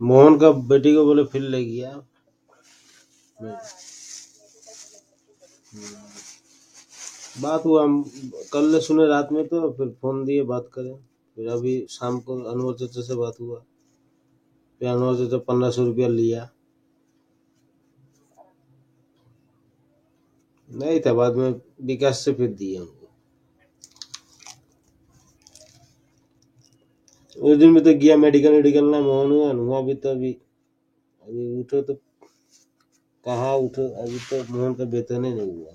मोहन का बेटी को बोले फिर ले गया। बात हुआ कल सुने रात में, तो फिर फोन दिए बात करें। फिर अभी शाम को अनवर चाचा से बात हुआ, फिर अनवर चाचा 1500 रुपया लिया। नहीं था, बाद में विकास से फिर दिए उनको। उस दिन में तो गया मेडिकल ना, मोहन हुआ भी, तो अभी उठो तो कहाँ उठो, अभी तो मोहन का वेतन ही नहीं हुआ।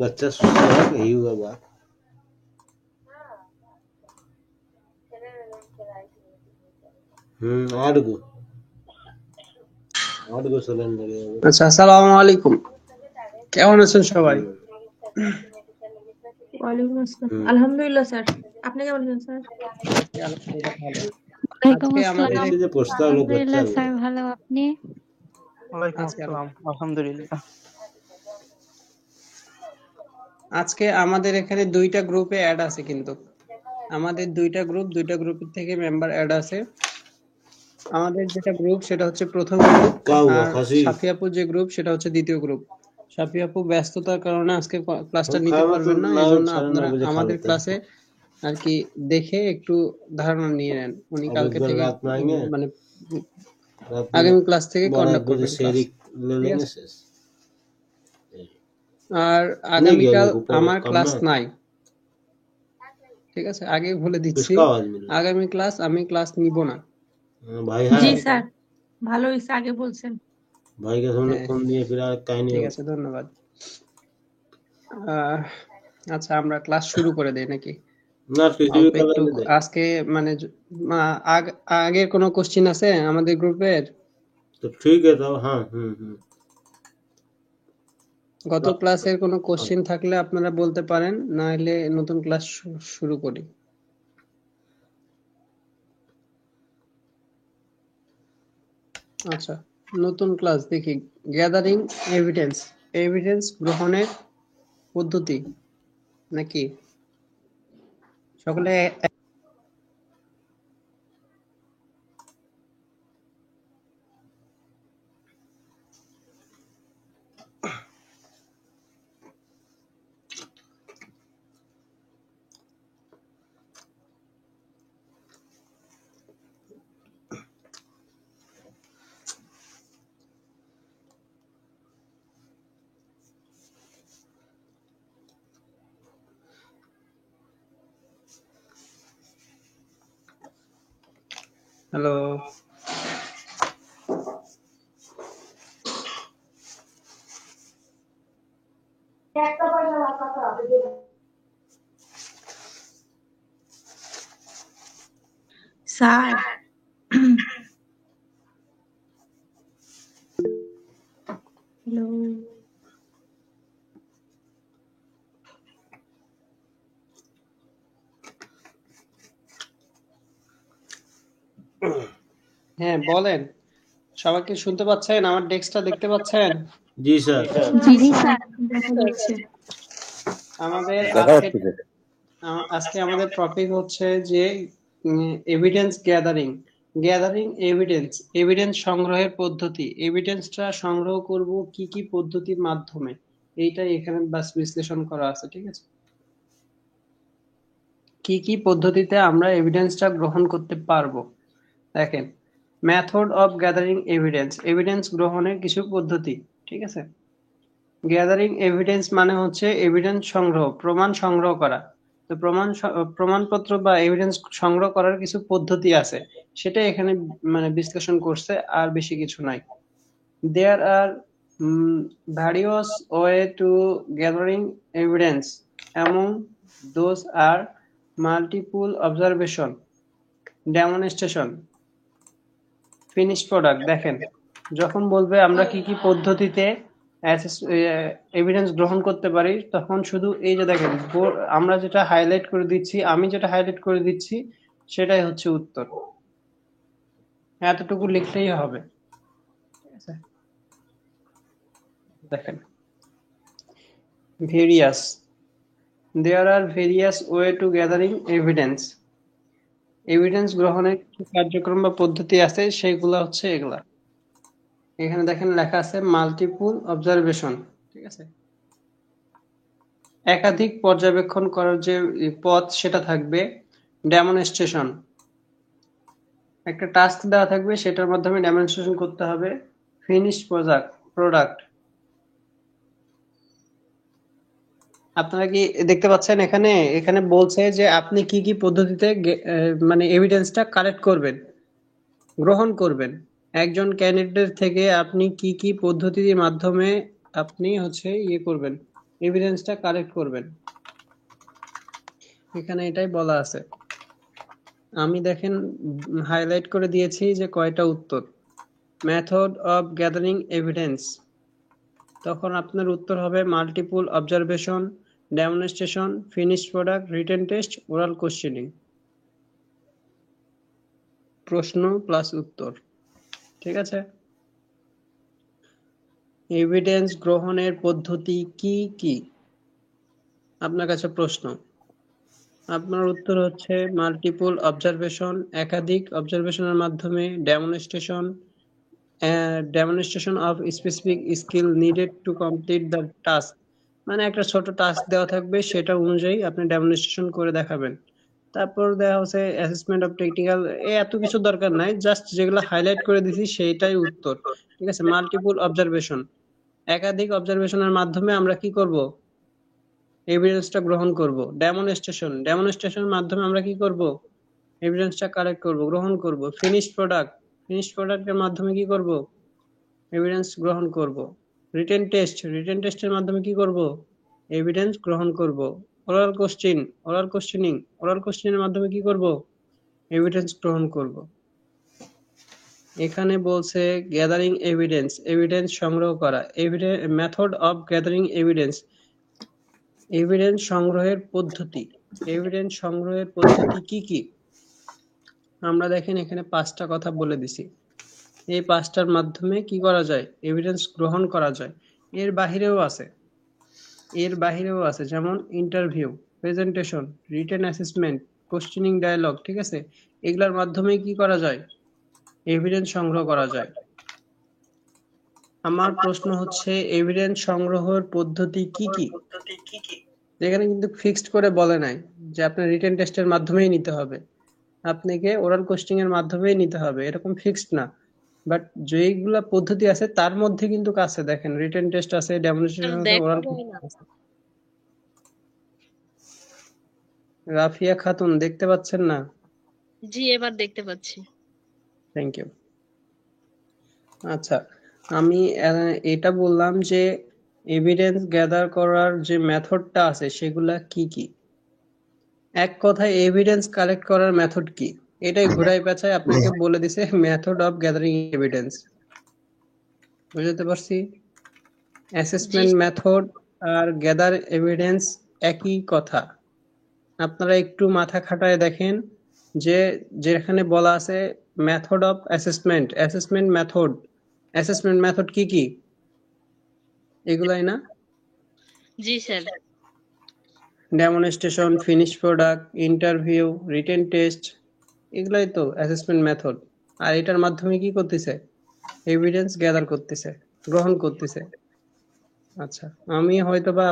बच्चा सुनता है, यही हुआ बात। 8 गो सिलेंडर। আচ্ছা, আসসালামু আলাইকুম। কেমন আছেন সবাই? ওয়ালাইকুম আসসালাম। আলহামদুলিল্লাহ স্যার, আপনি কেমন আছেন স্যার? আলহামদুলিল্লাহ ভালো। ওয়ালাইকুম আজকে আমাদের আসসালাম। যে প্রস্তাব লোক আলহামদুলিল্লাহ বাচ্চা স্যার, ভালো। আপনি? ওয়ালাইকুম আসসালাম, আলহামদুলিল্লাহ। আজকে আমাদের এখানে দুইটা গ্রুপে অ্যাড আছে, কিন্তু আমাদের দুইটা গ্রুপের থেকে মেম্বার অ্যাড আছে। আমাদের যেটা গ্রুপ সেটা হচ্ছে প্রথম গ্রুপ, আর সাফিয়াপুর যে গ্রুপ সেটা হচ্ছে দ্বিতীয় গ্রুপ। সাফিয়াপু ব্যস্ততার কারণে আজকে ক্লাসটা নিতে পারবেন না, এজন্য আপনারা আমাদের ক্লাসে আর কি দেখে একটু ধারণা নিয়ে নেন। উনি কালকে থেকে মানে আগামী ক্লাস থেকে কন্ডাক্ট করবেন ক্লাস। আর আগামীকাল আমার ক্লাস নাই, ঠিক আছে? আগে বলে দিচ্ছি, আগামী ক্লাস আমি ক্লাস নিব না। জি স্যার, ভালো হয়েছে আগে বলছেন। ভাইকে সামনে ফোন দিয়ে ফির আর কাহিনী। ঠিক আছে, ধন্যবাদ। আচ্ছা, আমরা ক্লাস শুরু করে দেই নাকি? না, আজকে মানে আগের কোনো কোশ্চেন আছে আমাদের গ্রুপের? তো ঠিক আছে, তাও হ্যাঁ। গত ক্লাসের কোনো কোশ্চেন থাকলে আপনারা বলতে পারেন, না হলে নতুন ক্লাস শুরু করি। আচ্ছা, নতুন ক্লাস দেখি। গ্যাদারিং এভিডেন্স গ্রহণের পদ্ধতি নাকি? সকলে হ্যালো, স্যার হ্যালো, হ্যাঁ বলেন। সবাইকে শুনতে পাচ্ছেন? আমার ডেস্কটা দেখতে পাচ্ছেন? জি স্যার। জি স্যার, দেখা যাচ্ছে। আমাদের আজকে আমাদের টপিক হচ্ছে যে এভিডেন্স গ্যাদারিং এভিডেন্স সংগ্রহের পদ্ধতি। এভিডেন্সটা সংগ্রহ করব কি কি পদ্ধতির মাধ্যমে, এইটাই এখানে বাস বিশ্লেষণ করা আছে, ঠিক আছে? কি কি পদ্ধতিতে আমরা এভিডেন্সটা গ্রহণ করতে পারবো। দেখেন, মেথড অফ গ্যাদারিং এভিডেন্স গ্রহণের কিছু পদ্ধতি, ঠিক আছে? গ্যাদারিং এভিডেন্স মানে হচ্ছে এভিডেন্স সংগ্রহ, প্রমাণ সংগ্রহ করা। তো প্রমাণপত্র বা এভিডেন্স সংগ্রহ করার কিছু পদ্ধতি আছে, সেটা এখানে মানে বিশ্লেষণ করছে, আর বেশি কিছু নাই। দেয়ার আর various way to gathering evidence, among those are multiple observation, demonstration, finished product। দেখেন, যখন বলবে আমরা কি কি পদ্ধতিতে এভিডেন্স গ্রহণ করতে পারি, তখন শুধু এই যে দেখেন আমরা যেটা হাইলাইট করে দিচ্ছি, আমি যেটা হাইলাইট করে দিচ্ছি, সেটাই হচ্ছে উত্তর। এতটুকু লিখলেই হবে, ঠিক আছে? দেখেন, various, there are various way to gathering evidence. Evidence গ্রহণের কিছু কার্যক্রম বা পদ্ধতি আছে, সেগুলো হচ্ছে এগুলা। এখানে দেখেন লেখা আছে মাল্টিপল অবজারভেশন, ঠিক আছে। একাধিক পর্যবেক্ষণ করার যে পথ সেটা থাকবে। ডেমনস্ট্রেশন, একটা টাস্ক দেওয়া থাকবে, সেটার মাধ্যমে ডেমনস্ট্রেশন করতে হবে। ফিনিশড প্রোডাক্ট, আপনারা কি দেখতে পাচ্ছেন এখানে এখানে বলছে যে আপনি কি কি পদ্ধতিতে মানে এভিডেন্সটা কালেক্ট করবেন, গ্রহণ করবেন। একজন ক্যান্ডিডেট থেকে আপনি কি কি পদ্ধতির মাধ্যমে আপনি হচ্ছে করবেন, এভিডেন্সটা কালেক্ট করবেন, এখানে এটাই বলা আছে। আমি দেখেন হাইলাইট করে দিয়েছি যে কয়টা উত্তর। মেথড অফ গ্যাদারিং এভিডেন্স, তখন আপনার উত্তর হবে multiple observation, demonstration, finished product, written test, oral questioning. প্রশ্ন প্লাস উত্তর, ঠিক আছে। এভিডেন্স গ্রহণের পদ্ধতি কি কি? আপনার কাছে প্রশ্ন, আপনার উত্তর হচ্ছে মাল্টিপল অবজারভেশন, একাধিক অবজারভেশনের মাধ্যমে, demonstration of specific skill needed to complete the task, মানে একটা ছোট টাস্ক দেওয়া থাকবে, সেটা অনুযায়ী আপনি ডেমনস্ট্রেশন করে দেখাবেন। তারপর দেওয়া হচ্ছে অ্যাসেসমেন্ট অফ টেকনিক্যাল, এত কিছু দরকার নাই, জাস্ট যেগুলো হাইলাইট করে দিছি সেইটাই উত্তর, ঠিক আছে। মাল্টিপল অবজারভেশন, একাধিক অবজারভেশনের মাধ্যমে আমরা কি করব, এভিডেন্সটা গ্রহণ করব। ডেমনস্ট্রেশনের মাধ্যমে আমরা কি করব, এভিডেন্সটা কালেক্ট করব, গ্রহণ করব। ফিনিশড প্রোডাক্টের মাধ্যমে কি করব, এভিডেন্স গ্রহণ করব। রিটেন টেস্টের মাধ্যমে কি করব, এভিডেন্স গ্রহণ করব। ওরাল কোশ্চেনের মাধ্যমে কি করব, এভিডেন্স গ্রহণ করব। এখানে বলছে গ্যাদারিং এভিডেন্স সংগ্রহ করা। মেথড অফ গ্যাদারিং এভিডেন্স সংগ্রহের পদ্ধতি কি কি? আমরা দেখেন এখানে 5টা কথা বলে দিছি। এই 5টার মাধ্যমে কি করা যায়, এভিডেন্স গ্রহণ করা যায়। এর বাহিরেও আছে, যেমন interview, presentation, written assessment, questioning dialogue, ঠিক আছে। এগুলোর মাধ্যমে কি করা যায়, এভিডেন্স সংগ্রহ করা যায়। আমার প্রশ্ন হচ্ছে এভিডেন্স সংগ্রহের পদ্ধতি কি কি? এখানে কিন্তু ফিক্সড করে বলে নাই যে আপনার রিটেন টেস্টের মাধ্যমেই নিতে হবে, আপনাকে ওরাল কোশ্চেনিং এর মাধ্যমেই নিতে হবে, এরকম ফিক্সড না। বাট যেইগুলা পদ্ধতি আছে তার মধ্যে কিন্তু আছে, দেখেন রিটেন টেস্ট আছে, ডেমনস্ট্রেশন আছে, ওরাল আছে। রাফিয়া খাতুন দেখতে পাচ্ছেন না? জি, এবার দেখতে পাচ্ছি। Thank you. আচ্ছা, আমি এটা বললাম যে এভিডেন্স গ্যাদার করার যে মেথডটা আছে সেগুলা কি কি। এক কথায় এভিডেন্স কালেক্ট করার মেথড কি, এটাই ঘুরাই পেঁচায় আপনাকে বলে দিছে মেথড অফ গ্যাদারিং এভিডেন্স। বুঝতে পারছি? অ্যাসেসমেন্ট মেথড আর গ্যাদার এভিডেন্স একই কথা। আপনারা একটু মাথা খাটায় দেখেন যে যেখানে বলা আছে মেথড অফ অ্যাসেসমেন্ট মেথড কি কি, এগুলাই না? জি sir. Demonstration, finish product, interview, written test, এগুলাই তো অ্যাসেসমেন্ট মেথড। আর এটার মাধ্যমে কি করতেছে, এভিডেন্স গ্যাদার করতেছে, গ্রহণ করতেছে। আচ্ছা, আমি হয়তোবা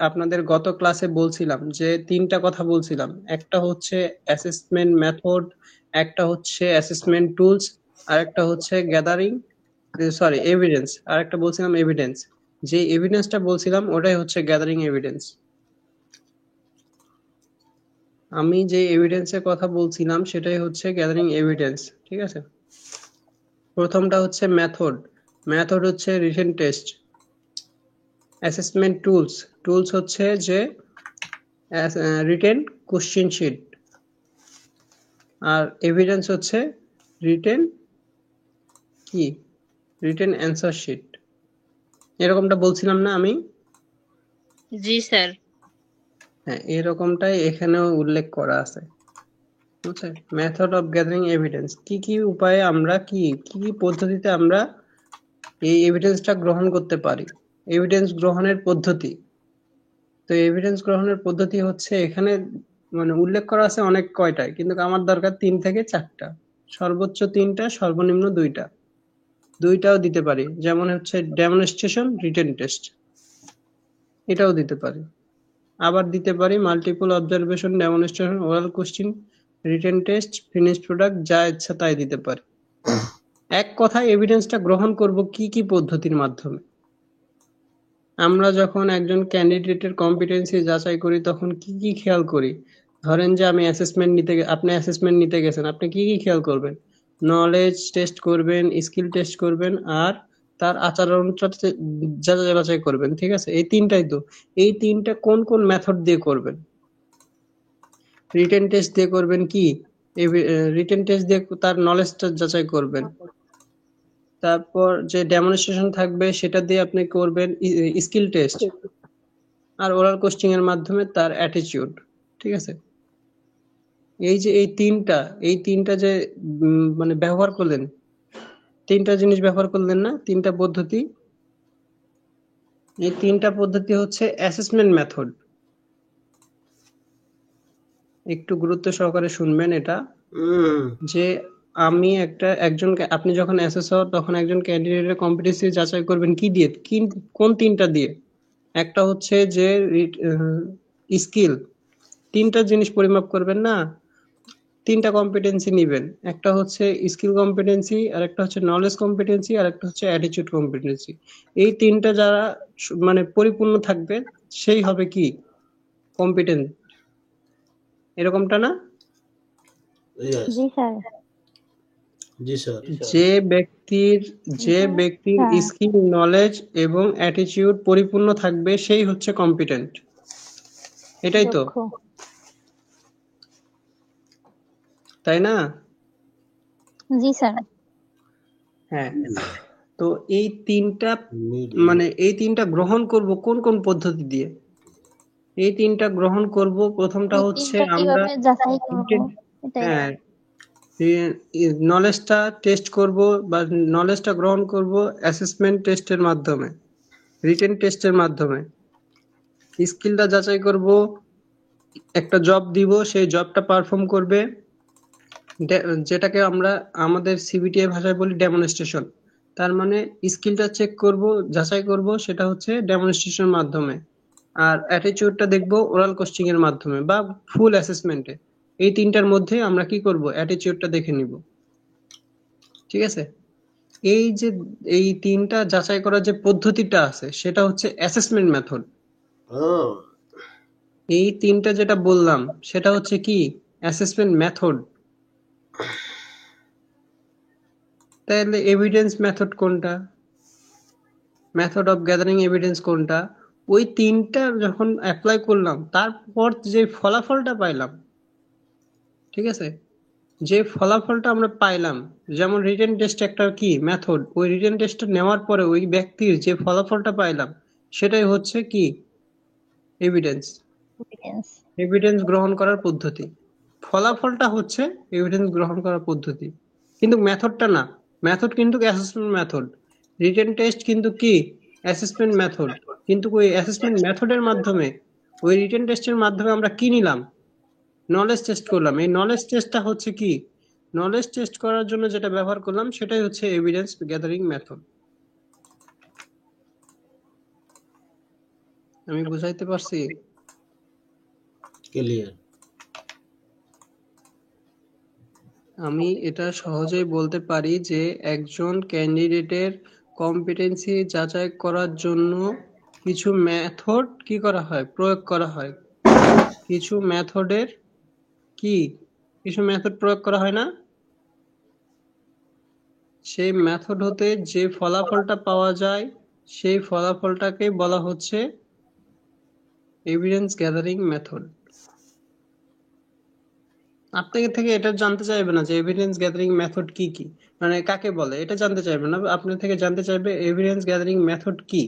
আপনাদের গত ক্লাসে বলছিলাম যে 3টা কথা বলছিলাম, একটা হচ্ছে অ্যাসেসমেন্ট মেথড, একটা হচ্ছে অ্যাসেসমেন্ট টুলস, আর একটা হচ্ছে এভিডেন্স, আর একটা বলছিলাম এভিডেন্স। যে এভিডেন্সটা বলছিলাম ওটাই হচ্ছে গ্যাদারিং এভিডেন্স। আমি যে এভিডেন্সের কথা বলছিলাম সেটাই হচ্ছে গ্যাদারিং এভিডেন্স, ঠিক আছে। প্রথমটা হচ্ছে মেথড হচ্ছে রিটেন টেস্ট। অ্যাসেসমেন্ট টুলস হচ্ছে যে রিটেন কোশ্চেন শিট, আর এভিডেন্স হচ্ছে রিটেন অ্যান্সার শিট। এরকমটা বলছিলাম না আমি? জি স্যার। হ্যাঁ, এরকমটাই এখানেও উল্লেখ করা আছে। বুঝছেন? মেথড অফ গ্যাদারিং এভিডেন্স, কি কি উপায়ে আমরা কি কি পদ্ধতিতে আমরা এই এভিডেন্সটা গ্রহণ করতে পারি, এভিডেন্স গ্রহণের পদ্ধতি। তো এভিডেন্স গ্রহণের পদ্ধতি হচ্ছে এখানে মানে উল্লেখ করা আছে অনেক কয়টায়, কিন্তু আমার দরকার 3 থেকে 4টা, সর্বোচ্চ 3টা, সর্বনিম্ন 2টা। 2টাও দিতে পারি, যেমন হচ্ছে ডেমনস্ট্রেশন, রিটেন টেস্ট, এটাও দিতে পারি। আবার দিতে পারি multiple observation, demonstration, oral question, written test, finished product, যা ইচ্ছা তাই দিতে পারি। এক কথায় এভিডেন্সটা গ্রহণ করব কি কি পদ্ধতির মাধ্যমে। আমরা যখন একজন ক্যান্ডিডেটের কম্পিটেন্সি যাচাই করি তখন কি কি খেয়াল করি? ধরেন যে আপনি অ্যাসেসমেন্ট নিতে গেছেন, আপনি কি কি খেয়াল করবেন? নলেজ টেস্ট করবেন, স্কিল টেস্ট করবেন, আর তার আচরণ যাচাই বাছাই করবেন, ঠিক আছে? এই তিনটাই তো। এই তিনটা কোন কোন মেথড দিয়ে করবেন? রিটেন টেস্ট দিয়ে করবেন কি? রিটেন টেস্ট দিয়ে তার নলেজটা যাচাই করবেন। তারপর যে ডেমনস্ট্রেশন থাকবে সেটা দিয়ে আপনি করবেন স্কিল টেস্ট, আর ওরাল কোশ্চেন এর মাধ্যমে তার অ্যাটিটিউড, ঠিক আছে? এই যে এই তিনটা যে মানে ব্যবহার করলেন, তিনটা জিনিস ব্যবহার করলেন না, তিনটা পদ্ধতি। এই তিনটা পদ্ধতি হচ্ছে অ্যাসেসমেন্ট মেথড। একটু গুরুত্ব সহকারে শুনবেন এটা, যে আপনি যখন অ্যাসেসর তখন একজন ক্যান্ডিডেটের কম্পিটেন্সি যাচাই করবেন কি দিয়ে, কোন তিনটা দিয়ে? একটা হচ্ছে যে স্কিল, তিনটা জিনিস পরিমাপ করবেন না, তিনটা কম্পিটেন্সি নিবেন। একটা হচ্ছে স্কিল কম্পিটেন্সি, আর একটা হচ্ছে নলেজ কম্পিটেন্সি, আর একটা হচ্ছে অ্যাটিটিউড কম্পিটেন্সি। এই তিনটা যারা মানে পরিপূর্ণ থাকবে সেই হবে কি কম্পিটেন্ট, এরকমটা না? জি স্যার। জি স্যার। যে ব্যক্তির স্কিল, নলেজ এবং অ্যাটিটিউড পরিপূর্ণ থাকবে সেই হচ্ছে কম্পিটেন্ট, এটাই তো, তাই না? জি স্যার। হ্যাঁ। তো এই তিনটা গ্রহণ করব কোন কোন পদ্ধতি দিয়ে? এই তিনটা গ্রহণ করব, প্রথমটা হচ্ছে আমরা নলেজটা টেস্ট করব বা নলেজটা গ্রহণ করব অ্যাসেসমেন্ট টেস্টের মাধ্যমে, রিটেন টেস্টের মাধ্যমে। স্কিলটা যাচাই করব, একটা জব দিব, সেই জবটা পারফর্ম করবে, যেটাকে আমরা আমাদের সিবিটিএ ভাষায় বলি ডেমনস্ট্রেশন। তার মানে স্কিলটা চেক করব, যাচাই করব, সেটা হচ্ছে ডেমনস্ট্রেশনের মাধ্যমে। আর অ্যাটিটিউডটা দেখব ওরাল কোশ্চেন এর মাধ্যমে বা ফুল অ্যাসেসমেন্টে। এই তিনটার মধ্যে আমরা কি করব? অ্যাটিটিউডটা দেখে নিব, ঠিক আছে? এই তিনটা যাচাই করার যে পদ্ধতিটা আছে সেটা হচ্ছে অ্যাসেসমেন্ট মেথড। এই তিনটা যেটা বললাম সেটা হচ্ছে কি অ্যাসেসমেন্ট মেথড। তাহলে এভিডেন্স মেথড কোনটা? মেথড অফ গ্যাদারিং এভিডেন্স কোনটা? ওই তিনটা যখন অ্যাপ্লাই করলাম তারপর যে ফলাফলটা পাইলাম, ঠিক আছে, যে ফলাফলটা আমরা পাইলাম, যেমন রিটেন টেস্ট একটা কি মেথড, ওই রিটেন টেস্টটা নেওয়ার পরে ওই ব্যক্তির যে ফলাফলটা পাইলাম সেটাই হচ্ছে কি এভিডেন্স, এভিডেন্স গ্রহণ করার পদ্ধতি। ফলাফলটা হচ্ছে এভিডেন্স গ্রহণ করার পদ্ধতি, কিন্তু মেথডটা না। মেথড কিন্তু অ্যাসেসমেন্ট মেথড, রিটেন টেস্ট কিন্তু কি অ্যাসেসমেন্ট মেথড। কিন্তু ওই অ্যাসেসমেন্ট মেথডের মাধ্যমে, ওই রিটেন টেস্টের মাধ্যমে আমরা কি নিলাম? নলেজ টেস্ট করলাম। এই নলেজ টেস্টটা হচ্ছে কি, নলেজ টেস্ট করার জন্য যেটা ব্যবহার করলাম সেটাই হচ্ছে এভিডেন্স গ্যাদারিং মেথড। আমি বুঝাইতে পারছি? ক্লিয়ার। আমি এটা সহজেই বলতে পারি যে একজন ক্যান্ডিডেটের কম্পিটেন্সি যাচাই করার জন্য কিছু মেথড কি করা হয়, প্রয়োগ করা হয়। কিছু মেথড প্রয়োগ করা হয় না? সেই মেথড হতে যে ফলাফলটা পাওয়া যায় সেই ফলাফলটাকে বলা হচ্ছে এভিডেন্স গ্যাদারিং মেথড। আপনাকে থেকে এটা জানতে চাইবে না যে এভিডেন্স গ্যাদারিং মেথড কি কি, মানে কাকে বলে, এটা জানতে চাইবে না। আপনার থেকে জানতে চাইবে এভিডেন্স গ্যাদারিং মেথড কি,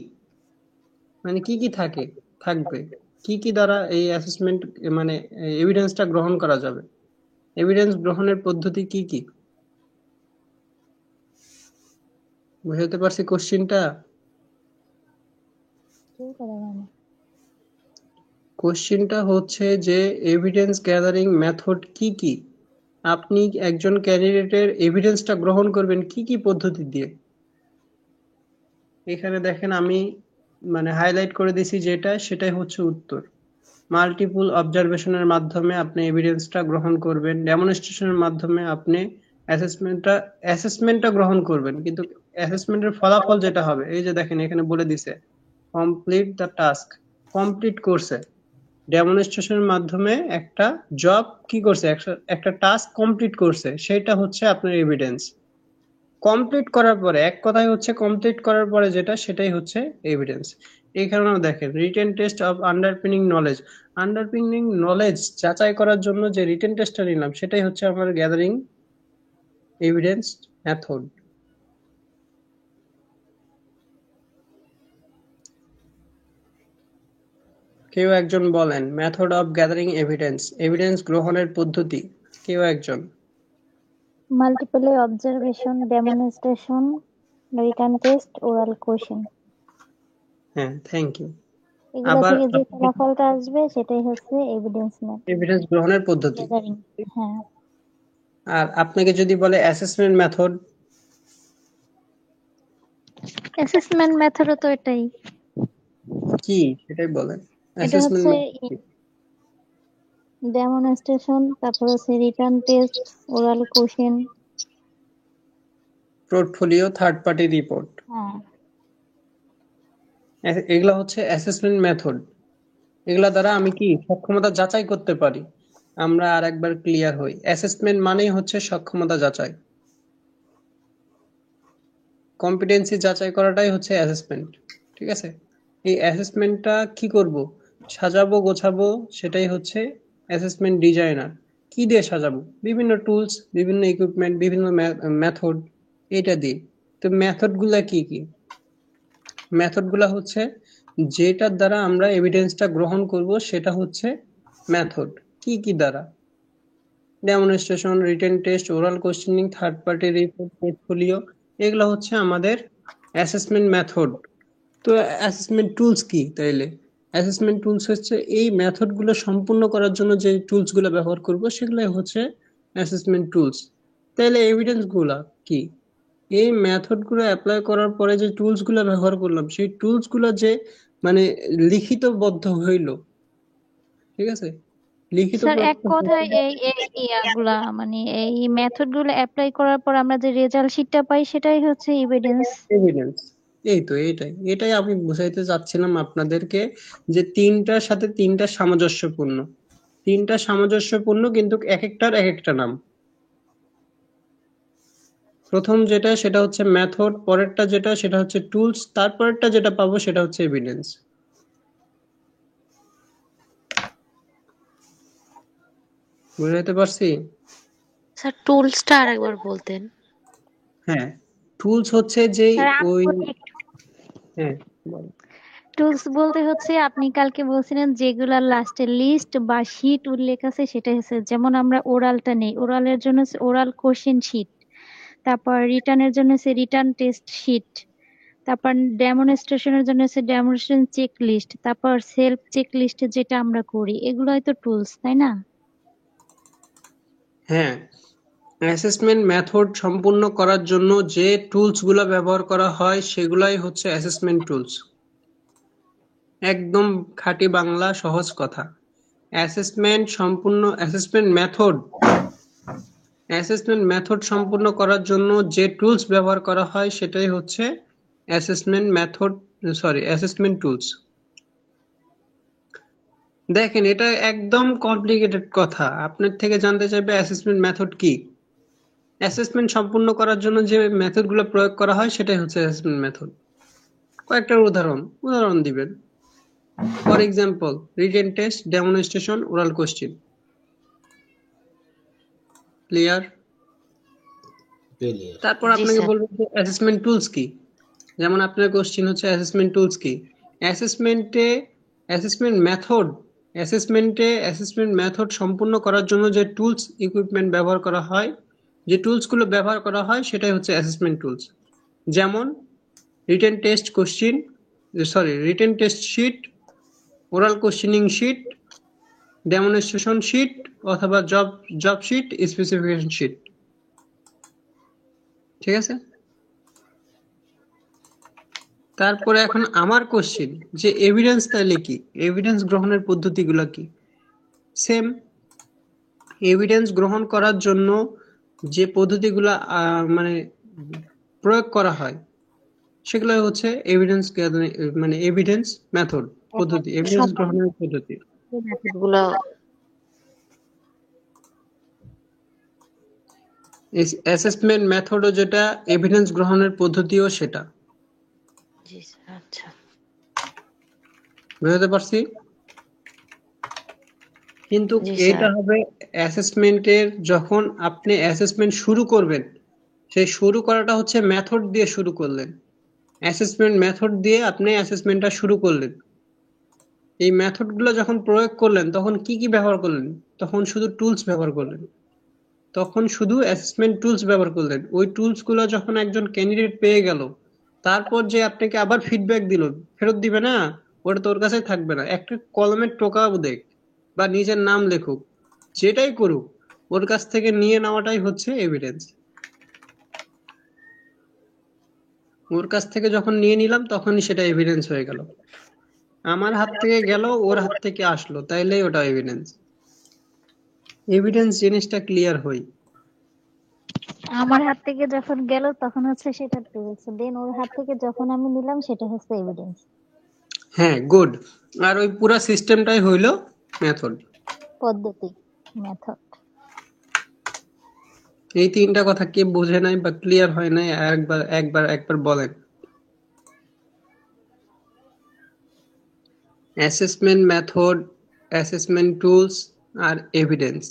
মানে কি কি থাকবে, কি কি দ্বারা এই অ্যাসেসমেন্ট মানে এভিডেন্সটা গ্রহণ করা যাবে, এভিডেন্স গ্রহণের পদ্ধতি কি কি। বুঝতে পারছি কোশ্চেনটা? কোশ্চেনটা হচ্ছে যে এভিডেন্স গ্যাদারিং মেথড কি কি, আপনি একজন ক্যান্ডিডেটের এভিডেন্সটা গ্রহণ করবেন কি কি পদ্ধতি দিয়ে। এখানে দেখেন আমি মানে হাইলাইট করে দিছি যেটা, সেটাই হচ্ছে উত্তর। মাল্টিপল অবজারভেশনের মাধ্যমে আপনি এভিডেন্সটা গ্রহণ করবেন, ডেমনস্ট্রেশনের মাধ্যমে আপনি অ্যাসেসমেন্টটা গ্রহণ করবেন, কিন্তু অ্যাসেসমেন্টের ফলাফল যেটা হবে, এই যে দেখেন এখানে বলে দিছে কমপ্লিট দ্য টাস্ক, কমপ্লিট করছে। ডেমনস্ট্রেশনের মাধ্যমে একটা জব কি করছে, একটা টাস্ক কমপ্লিট করছে, সেটা হচ্ছে আপনার এভিডেন্স। কমপ্লিট করার পরে, এক কথায় হচ্ছে কমপ্লিট করার পরে যেটা, সেটাই হচ্ছে এভিডেন্স। এই কারণে দেখেন written test of আন্ডারপিনিং knowledge, আন্ডারপিনিং knowledge যাচাই করার জন্য যে রিটেন টেস্টটা নিলাম, সেটাই হচ্ছে আমার গ্যাদারিং এভিডেন্স মেথড। কেউ একজন বলেন method of gathering evidence, evidence গ্রহণের পদ্ধতি, কেউ একজন। Multiple observation, demonstration, written test, oral question. হ্যাঁ, থ্যাংক ইউ। এগুলো আবার থেকে যে ফলাফলটা আসবে সেটাই হচ্ছে এভিডেন্স মেথড, এভিডেন্স গ্রহণের পদ্ধতি। গ্যাদারিং। হ্যাঁ, আর আপনাকে যদি বলে অ্যাসেসমেন্ট মেথড, অ্যাসেসমেন্ট মেথডও তো এটাই। কি সেটাই বলেন। এটা অ্যাসেসমেন্ট হচ্ছে ডেমনস্ট্রেশন, তারপর হচ্ছে written test, oral question, portfolio, third party report, হ্যাঁ। এগুলা হচ্ছে অ্যাসেসমেন্ট মেথড। এগুলা দ্বারা আমি কি সক্ষমতা যাচাই করতে পারি। আমরা আর একবার ক্লিয়ার হই, অ্যাসেসমেন্ট মানেই হচ্ছে সক্ষমতা যাচাই, কম্পিটেন্সি যাচাই করাটাই হচ্ছে অ্যাসেসমেন্ট। ঠিক আছে, এই অ্যাসেসমেন্টটা কি করব, সাজাবো গোছাবো, সেটাই হচ্ছে অ্যাসেসমেন্ট ডিজাইনার। কি দিয়ে সাজাবো, বিভিন্ন টুলস, বিভিন্ন ইকুইপমেন্ট, বিভিন্ন মেথড, এটা দিয়ে। তো মেথডগুলা কি কি, মেথডগুলা হচ্ছে যেটার দ্বারা আমরা এভিডেন্সটা গ্রহণ করব, সেটা হচ্ছে মেথড। কি কি দ্বারা, demonstration, written test, oral questioning, third party report, portfolio, এগুলো হচ্ছে আমাদের অ্যাসেসমেন্ট মেথড। তো অ্যাসেসমেন্ট টুলস কি তাইলে, অ্যাসেসমেন্ট টুলস হচ্ছে এই মেথডগুলো সম্পূর্ণ করার জন্য যে টুলসগুলো ব্যবহার করব, সেগুলোই হচ্ছে অ্যাসেসমেন্ট টুলস। তাইলে এভিডেন্সগুলো কি, এই মেথডগুলো অ্যাপ্লাই করার পরে যে টুলসগুলো ব্যবহার করলাম, সেই টুলসগুলো যে মানে লিখিতবদ্ধ হইল, ঠিক আছে, স্যার এক কথায় এই এই ইয়াগুলা মানে এই মেথড গুলো অ্যাপ্লাই করার পর আমরা যে রেজাল্ট শিটটা পাই সেটাই হচ্ছে এভিডেন্স। এভিডেন্স, এই তো এটাই আমি বুঝাইতে চাচ্ছিলাম আপনাদেরকে, যে তিনটার সাথে তিনটা সামঞ্জস্যপূর্ণ, তিনটা সামঞ্জস্যপূর্ণ, কিন্তু এক একটার এক একটা নাম। প্রথম যেটা সেটা হচ্ছে মেথড, পরেরটা যেটা সেটা হচ্ছে টুলস, তারপরেরটা যেটা পাবো সেটা হচ্ছে এভিডেন্স। বুঝাইতে পারছি? স্যার টুলসটা আরেকবার বলতেন। হ্যাঁ, টুলস হচ্ছে যে ওই, হ্যাঁ টুলস বলতে হচ্ছে আপনি কালকে বলছিলেন যেগুলার লাস্টে লিস্ট বা শীট উল্লেখ আছে সেটাই হচ্ছে, যেমন আমরা ওরালটা নেই, ওরালের জন্য ওরাল কোশ্চেন শীট, তারপর রিটার্নের জন্য হচ্ছে রিটার্ন টেস্ট শীট, তারপর ডেমনস্ট্রেশনের জন্য হচ্ছে ডেমনস্ট্রেশন চেক লিস্ট, তারপর সেলফ চেক লিস্ট যেটা আমরা করি, এগুলোই তো টুলস, তাই না? হ্যাঁ, অ্যাসেসমেন্ট মেথড সম্পূর্ণ করার জন্য যে টুলসগুলো ব্যবহার করা হয় সেগুলাই হচ্ছে অ্যাসেসমেন্ট টুলস। একদম খাঁটি বাংলা সহজ কথা। অ্যাসেসমেন্ট মেথড সম্পূর্ণ করার জন্য যে টুলস ব্যবহার করা হয় সেটাই হচ্ছে অ্যাসেসমেন্ট টুলস। দেখেন এটা একদম কমপ্লিকেটেড কথা, আপনার থেকে জানতে চাইবে অ্যাসেসমেন্ট মেথড কি। অ্যাসেসমেন্ট সম্পূর্ণ করার জন্য যে মেথডগুলো প্রয়োগ করা হয় সেটাই হচ্ছে অ্যাসেসমেন্ট মেথড। কয়েকটা উদাহরণ দিবেন। For example, written test, demonstration, oral question. Clear? তারপর আপনাকে বলবো যে অ্যাসেসমেন্ট টুলস কি। যেমন আপনার কোশ্চেন হচ্ছে অ্যাসেসমেন্ট টুলস কি। অ্যাসেসমেন্ট মেথড সম্পূর্ণ করার জন্য যে টুলস ইকুইপমেন্ট ব্যবহার করা হয়, যে টুলসগুলো ব্যবহার করা হয় সেটাই হচ্ছে অ্যাসেসমেন্ট টুলস। যেমন written test sheet, oral questioning sheet, demonstration sheet অথবা জব শিট, স্পেসিফিকেশন শিট। ঠিক আছে, তারপরে এখন আমার কোশ্চেন যে এভিডেন্স তাহলে কি, এভিডেন্স গ্রহণের পদ্ধতিগুলো কি? সেম, এভিডেন্স গ্রহণ করার জন্য যে পদ্ধতিগুলো মানে প্রয়োগ করা হয় সেগুলো হচ্ছে এভিডেন্স গ্যাদারিং, মানে এভিডেন্স মেথড পদ্ধতি, এভিডেন্স গ্রহণের পদ্ধতি। মেথডগুলো অ্যাসেসমেন্ট মেথডও যেটা, এভিডেন্স গ্রহণের পদ্ধতিও সেটা। জি স্যার। আচ্ছা, বুঝতে পারছি? কিন্তু জি স্যার। এটা হবে অ্যাসেসমেন্টের, যখন আপনি অ্যাসেসমেন্ট শুরু করবেন, সেই শুরু করাটা হচ্ছে মেথড দিয়ে শুরু করলেন। অ্যাসেসমেন্ট মেথড দিয়ে আপনি অ্যাসেসমেন্টটা শুরু করলেন। এই মেথডগুলো যখন প্রয়োগ করলেন তখন কি কি ব্যবহার করলেন? তখন শুধু টুলস ব্যবহার করলেন, তখন শুধু অ্যাসেসমেন্ট টুলস ব্যবহার করলেন। ওই টুলসগুলো যখন একজন ক্যান্ডিডেট পেয়ে গেল, তারপর যে আপনাকে আবার ফিডব্যাক দিল, ফেরত দিবে না, ওটা তোর কাছে থাকবে না। একটা কলমের টোকাও দেখ বা নিজের নাম লেখুক, যেটাই করুক, ওর কাছ থেকে নিয়ে নেওয়াটাই হচ্ছে এভিডেন্স। ওর কাছ থেকে যখন নিয়ে নিলাম তখনই সেটা এভিডেন্স হয়ে গেল। আমার হাত থেকে গেল, ওর হাত থেকে আসলো, তাইলেই ওটা এভিডেন্স। এভিডেন্স জিনিসটা ক্লিয়ার হই। আমার হাত থেকে যখন গেল তখন হচ্ছে সেটা টুলস, দেন ওর হাত থেকে যখন আমি নিলাম সেটা হচ্ছে এভিডেন্স। হ্যাঁ, গুড। আর ওই পুরো সিস্টেমটাই হইল মেথড, পদ্ধতি, মেথড। এই তিনটা কথা কে বোঝে নাই বা ক্লিয়ার হয় নাই একবার বলেন। অ্যাসেসমেন্ট মেথড, অ্যাসেসমেন্ট টুলস আর এভিডেন্স।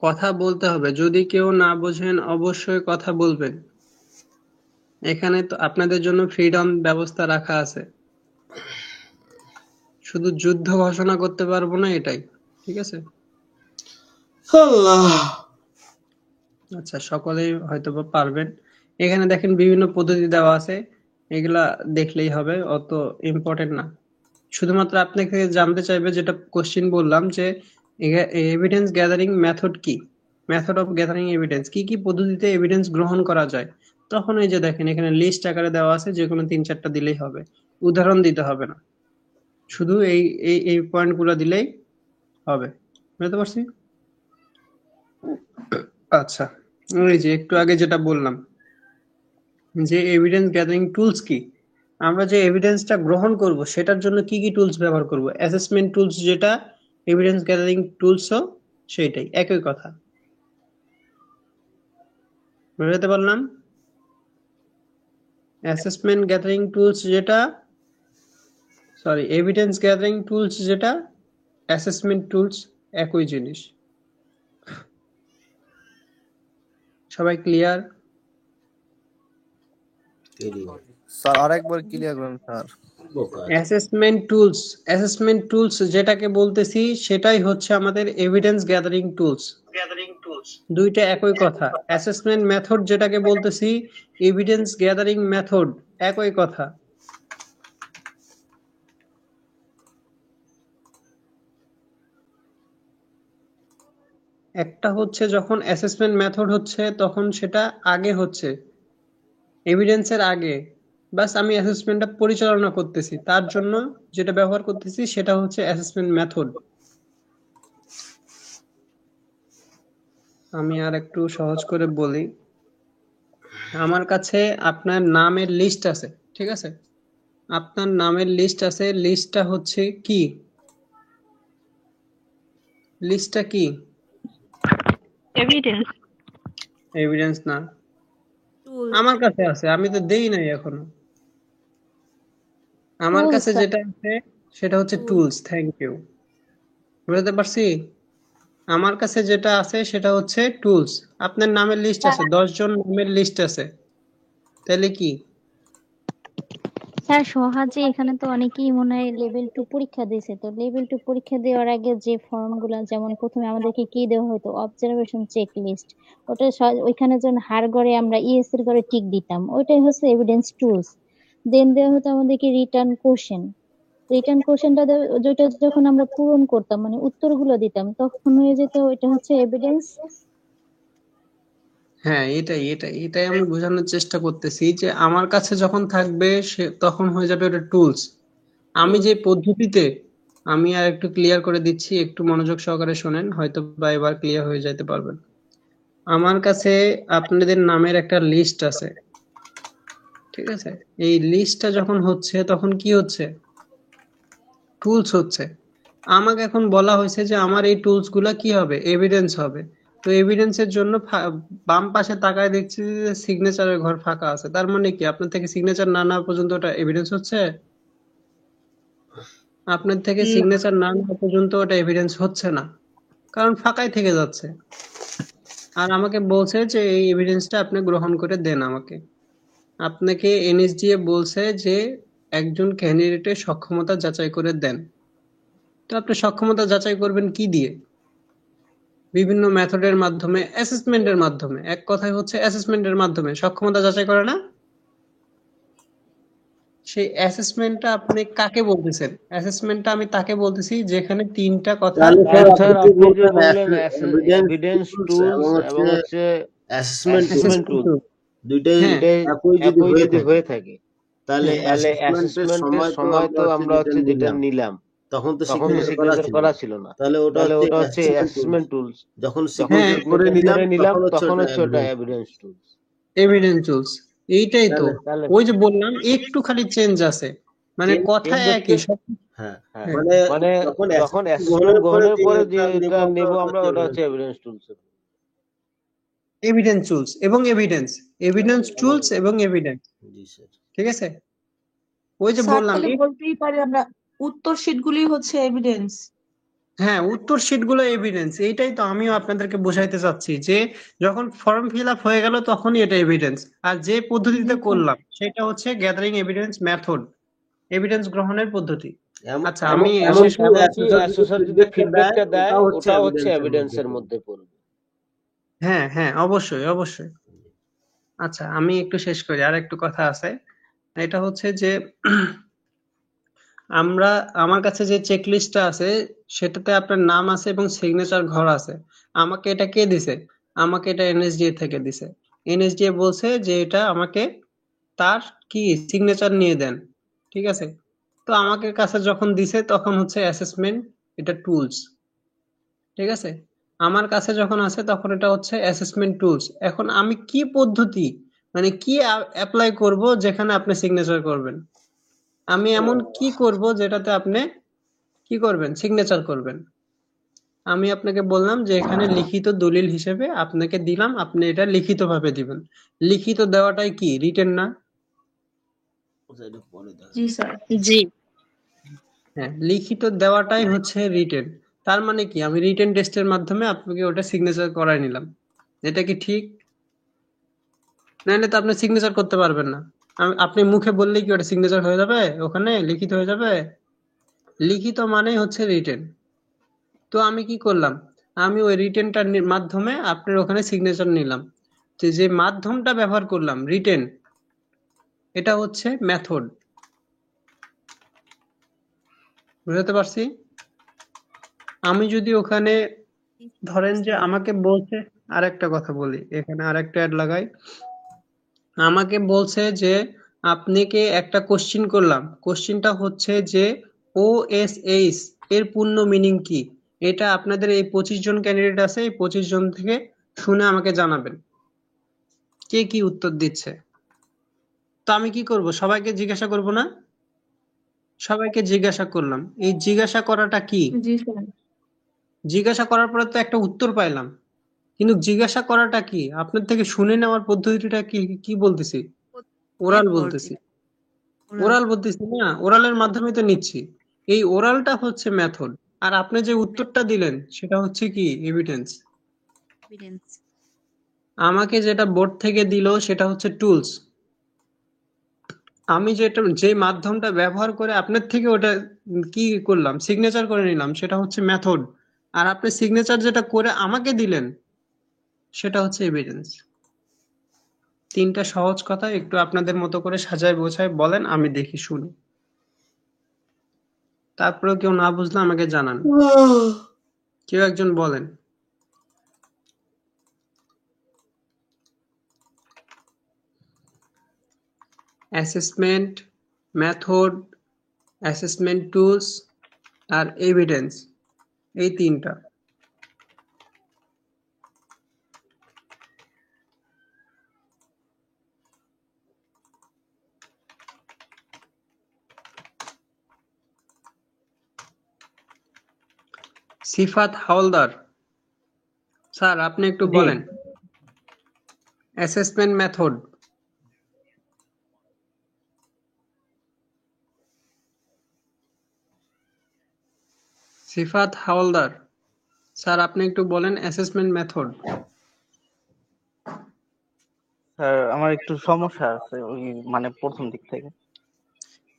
কথা বলতে হবে, যদি কেউ না বোঝেন অবশ্যই কথা বলবেন। এখানে তো আপনাদের জন্য ফ্রিডম ব্যবস্থা রাখা আছে, শুধু যুদ্ধ ঘোষণা করতে পারবো না, এটাই। ঠিক আছে, আল্লাহ। আচ্ছা, সকলেই হয়তো পারবেন। এখানে দেখেন বিভিন্ন পদ্ধতি দেওয়া আছে, এগুলা দেখলেই হবে, অত ইম্পর্টেন্ট না। শুধুমাত্র আপনাকে জানতে চাইবে, যেটা কোশ্চেন বললাম, যে এভিডেন্স গ্যাদারিং মেথড কি, মেথড অফ গ্যাদারিং এভিডেন্স, কি কি পদ্ধতিতে এভিডেন্স গ্রহণ করা যায়। তখন এই যে দেখেন এখানে লিস্ট আকারে দেওয়া আছে, যে কোনো 3-4টা দিলেই হবে, উদাহরণ দিতে হবে না, শুধু এই পয়েন্টগুলো দিলেই হবে। বুঝতে পারছি? আচ্ছা, এই যে একটু আগে যেটা বললাম যে এভিডেন্স গ্যাদারিং টুলস কি, আমরা যে এভিডেন্সটা গ্রহণ করব সেটার জন্য কি কি টুলস ব্যবহার করব। অ্যাসেসমেন্ট টুলস যেটা, এভিডেন্স গ্যাদারিং টুলসও সেইটাই, একই কথা। বুঝতে পারলাম? অ্যাসেসমেন্ট গ্যাদারিং টুলস যেটা, সরি, এভিডেন্স গ্যাদারিং টুলস যেটা, অ্যাসেসমেন্ট টুলস একই জিনিস। সবাই ক্লিয়ার? স্যার আরেকবার ক্লিয়ার করুন স্যার। অ্যাসেসমেন্ট টুলস যেটাকে বলতেছি সেটাই হচ্ছে আমাদের এভিডেন্স গ্যাদারিং টুলস। দুইটা একই কথা। অ্যাসেসমেন্ট মেথড যেটাকে বলতেছি, এভিডেন্স গ্যাদারিং মেথড, একই কথা। একটা হচ্ছে যখন অ্যাসেসমেন্ট মেথড হচ্ছে তখন সেটা আগে হচ্ছে, এভিডেন্সের আগে, বাস আমি অ্যাসেসমেন্টটা পরিচালনা করতেছি, তার জন্য যেটা ব্যবহার করতেছি সেটা হচ্ছে অ্যাসেসমেন্ট মেথড। আমি আর একটু সহজ করে বলি। আমার কাছে আপনার নামের লিস্ট আছে, ঠিক আছে, আপনার নামের লিস্ট আছে, লিস্টটা হচ্ছে কি, লিস্টটা কি? এভিডেন্স। এভিডেন্স না, আমার কাছে আছে, আমি তো দেই নাই এখনো। আমার কাছে যেটা আছে সেটা হচ্ছে টুলস। থ্যাংক ইউ, বুঝতে পারছি। আমার কাছে যেটা আছে সেটা হচ্ছে টুলস। আপনার নামের লিস্ট আছে, 10 জন নামের লিস্ট আছে, তাহলে কি? স্যার সহজে এখানে তো অনেকেই মনে হয় লেভেল 2 পরীক্ষা দিয়েছে, তো লেভেল 2 পরীক্ষা দেওয়ার আগে যে ফর্মগুলো, যেমন প্রথমে আমাদেরকে কি দেওয়া হতো, অবজারভেশন চেক লিস্ট, ওটা ওইখানে যখন হার ঘরে আমরা ইএস এর ঘরে টিক দিতাম, ওইটাই হচ্ছে এভিডেন্স টুলস। দেন দেওয়া হতো আমাদেরকে রিটার্ন কোশ্চেন। রিটার্ন কোশ্চেনটা যেটা যখন আমরা পূরণ করতাম, মানে উত্তরগুলো দিতাম, তখন হয়ে যেত এটা হচ্ছে এভিডেন্স। হ্যাঁ, এটাই আমি বোঝানোর চেষ্টা করতেছি যে আমার কাছে যখন থাকবে সে তখন হয়ে যাবে ওটা টুলস। আমি যে পদ্ধতিতে, আমি আর একটু ক্লিয়ার করে দিচ্ছি, একটু মনোযোগ সহকারে শোনেন, হয়তো বা এবার ক্লিয়ার হয়ে যেতে পারবেন। আমার কাছে আপনাদের নামের একটা লিস্ট আছে, ঠিক আছে? এই লিস্টটা যখন হচ্ছে তখন কি হচ্ছে, টুলস হচ্ছে। আমাকে এখন বলা হয়েছে যে আমার এই টুলস গুলা কি হবে, এভিডেন্স হবে। তো এভিডেন্সের জন্য বাম পাশে তাকায় দেখছি যে সিগনেচারের ঘর ফাঁকা আছে। তার মানে কি আপনার থেকে সিগনেচার না নেওয়া পর্যন্ত ওটা এভিডেন্স হচ্ছে? আপনার থেকে সিগনেচার না নেওয়া পর্যন্ত ওটা এভিডেন্স হচ্ছে না, কারণ ফাঁকাই থেকে যাচ্ছে। আর আমাকে বলছে যে এই এভিডেন্সটা আপনি গ্রহণ করে দেন আমাকে। আপনাকে এনএসডিএ বলছে যে একজন ক্যান্ডিডেটের সক্ষমতা যাচাই করে দেন। তো আপনি সক্ষমতা যাচাই করবেন কি দিয়ে? বিভিন্ন মেথডের মাধ্যমে, অ্যাসেসমেন্টের মাধ্যমে। এক কথায় হচ্ছে অ্যাসেসমেন্টের মাধ্যমে সক্ষমতা যাচাই করে না? সেই অ্যাসেসমেন্টটা আপনি কাকে বলতেছেন? অ্যাসেসমেন্টটা আমি তাকে বলতেছি যেখানে তিনটা কথা। তাহলে স্যার স্যার আপনি যে আপনি যে বললেন বললেন এভিডেন্স এভিডেন্স টুলস টুলস এবং এবং হচ্ছে হচ্ছে অ্যাসেসমেন্ট টুলস, অ্যাসেসমেন্ট টুল, দুইটাই হ্যাঁ, একই যদি একই হয়ে যদি থাকে, হয়ে থাকে, তাহলে হ্যাঁ, তাহলে অ্যাসেসমেন্টের অ্যাসেসমেন্টের সময় তো সময় তো আমরা আমরা হচ্ছে যেটা যেটা নিলাম নিলাম তখন তো তখন তো হ্যাঁ, সিগনেচার করা সিগনেচার ছিল করা না, ছিল না, তাহলে ওটা তাহলে হচ্ছে ওটা হচ্ছে অ্যাসেসমেন্ট টুলস। Assessment tools. যখন যখন হ্যাঁ, সিগনেচার করে সিগনেচার নিলাম করে নিলাম তখন হচ্ছে তখন ওটা হচ্ছে ওটা evidence. Evidence tools. Evidence tools. এইটাই তো, তাহলে তাহলে ওই যে বললাম একটু খালি চেঞ্জ আছে, মানে চেঞ্জ কথা চেঞ্জ হচ্ছে, একই সব। হ্যাঁ, হ্যাঁ, হ্যাঁ, মানে মানে যখন যখন অ্যাসেসমেন্ট অ্যাসেসমেন্ট গ্রহণের পরে গ্রহণের পরে যেটা যেটা নেব নেব আমরা আমরা ওটা ওটা হচ্ছে হচ্ছে evidence. Evidence tools. Evidence tools এবং এভিডেন্স, এভিডেন্স এবং টুলস এবং এভিডেন্স, জি স্যার। ঠিক আছে? ওই যে স্যার বললাম তাহলে বলতেই পারি আমরা উত্তর শিটগুলি হচ্ছে এভিডেন্স। হ্যাঁ, উত্তর শিটগুলো এভিডেন্স। এইটাই তো আমিও আপনাদেরকে বোঝাইতে চাচ্ছি যে যখন ফর্ম ফিল আপ হয়ে গেল তখনই এটা এভিডেন্স। আর যে জি পদ্ধতিতে স্যার। করলাম সেটা হচ্ছে গ্যাদারিং এভিডেন্স মেথড, এভিডেন্স গ্রহণের পদ্ধতি। আচ্ছা, আমি শেষ এমনকি এমনকি অ্যাসেসর যদি অ্যাসেসর যদি ফিডব্যাকটা দেয় ফিডব্যাকটা দেয় ওটাও হচ্ছে ওটাও হচ্ছে এভিডেন্সের মধ্যে এভিডেন্সের পড়বে। মধ্যে পড়বে। হ্যাঁ, হ্যাঁ, অবশ্যই, অবশ্যই। আচ্ছা, আমি একটু শেষ করি, আর একটু কথা আছে। এটা হচ্ছে যে আমার কাছে যে চেক লিস্টটা আছে সেটাতে আপনার নাম আছে এবং সিগনেচার ঘর আছে। আমাকে এটা কে দিছে? আমাকে এটা এনএসডিএ থেকে দিছে। এনএসডিএ বলছে যে এটা আমাকে তার কি সিগনেচার নিয়ে দেন, ঠিক আছে? তো আমাকে কাছে যখন দিছে তখন হচ্ছে অ্যাসেসমেন্ট, এটা টুলস, ঠিক আছে? আমার কাছে যখন আছে তখন এটা হচ্ছে অ্যাসেসমেন্ট টুলস। এখন আমি কি পদ্ধতি, মানে কি অ্যাপ্লাই করব যেখানে আপনি সিগনেচার করবেন? আমি এমন কি করব যেটাতে আপনি কি করবেন, সিগনেচার করবেন? আমি আপনাকে বললাম যে এখানে লিখিত দলিল হিসেবে আপনাকে দিলাম, আপনি এটা লিখিতভাবে দিবেন। লিখিত দেওয়াটাই কি, রিটেন না? জি স্যার। জি হ্যাঁ, লিখিত দেওয়াটাই হচ্ছে রিটেন। তার মানে কি, আমি রিটেন টেস্টের মাধ্যমে আপনাকে ওটা সিগনেচার করাই নিলাম। এটা কি ঠিক? নাহলে তো আপনি সিগনেচার করতে পারবেন না। আপনি মুখে বললেই কি ওটা সিগনেচার হয়ে যাবে, ওখানে লিখিত হয়ে যাবে? লিখিত মানেই হচ্ছে রিটেন। তো আমি কি করলাম, আমি ওই রিটেনটার মাধ্যমে আপনার ওখানে সিগনেচার নিলাম। যে মাধ্যমটা ব্যবহার করলাম রিটেন, এটা হচ্ছে মেথড। বুঝতে পারছি? আমি যদি ওখানে ধরেন যে আমাকে বলছে, আর একটা কথা বলি, এখানে আর একটা অ্যাড লাগাই। আমাকে বলছে যে আপনাকে একটা কোশ্চিন করলাম, কোশ্চিনটা হচ্ছে যে OSH এর পূর্ণ মিনিং কি? এটা আপনাদের এই 25 জন ক্যান্ডিডেট আছে, এই 25 জন থেকে শুনে আমাকে জানাবেন কে কি উত্তর দিচ্ছে। তো আমি কি করব, সবাইকে জিজ্ঞাসা করব না? সবাইকে জিজ্ঞাসা করলাম। এই জিজ্ঞাসা করাটা কি? জি স্যার। জিজ্ঞাসা করার পরে তো একটা উত্তর পাইলাম, কিন্তু জিজ্ঞাসা করাটা কি? আপনার থেকে শুনে নেওয়ার পদ্ধতিটা কি, কি বলতেছি? ওরাল বলতেছি, ওরাল বলতেছি না, ওরালের মাধ্যমে তো নিচ্ছি। এই ওরালটা হচ্ছে মেথড, আর আপনি যে উত্তরটা দিলেন সেটা হচ্ছে কি, এভিডেন্স। আমাকে যেটা বোর্ড থেকে দিল সেটা হচ্ছে টুলস। আমি যে মাধ্যমটা ব্যবহার করে আপনার থেকে ওটা কি করলাম, সিগনেচার করে নিলাম, সেটা হচ্ছে মেথড। আর আপনি সিগনেচার যেটা করে আমাকে দিলেন সেটা হচ্ছে এভিডেন্স। তিনটা সহজ কথা একটু আপনাদের মতো করে সাজায় গোছায় বলেন, আমি দেখি শুনি। তারপরেও কেউ না বুঝলে আমাকে জানান, কেউ একজন বলেন। অ্যাসেসমেন্ট, মেথড, অ্যাসেসমেন্ট টুলস আর এভিডেন্স, এই তিনটা। সিফাত হাওলদার স্যার, আপনি একটু বলেন অ্যাসেসমেন্ট মেথড। সিফাত হাওলদার স্যার, আপনি একটু বলেন অ্যাসেসমেন্ট মেথড। স্যার আমার একটু সমস্যা আছে ওই মানে প্রথম দিক থেকে।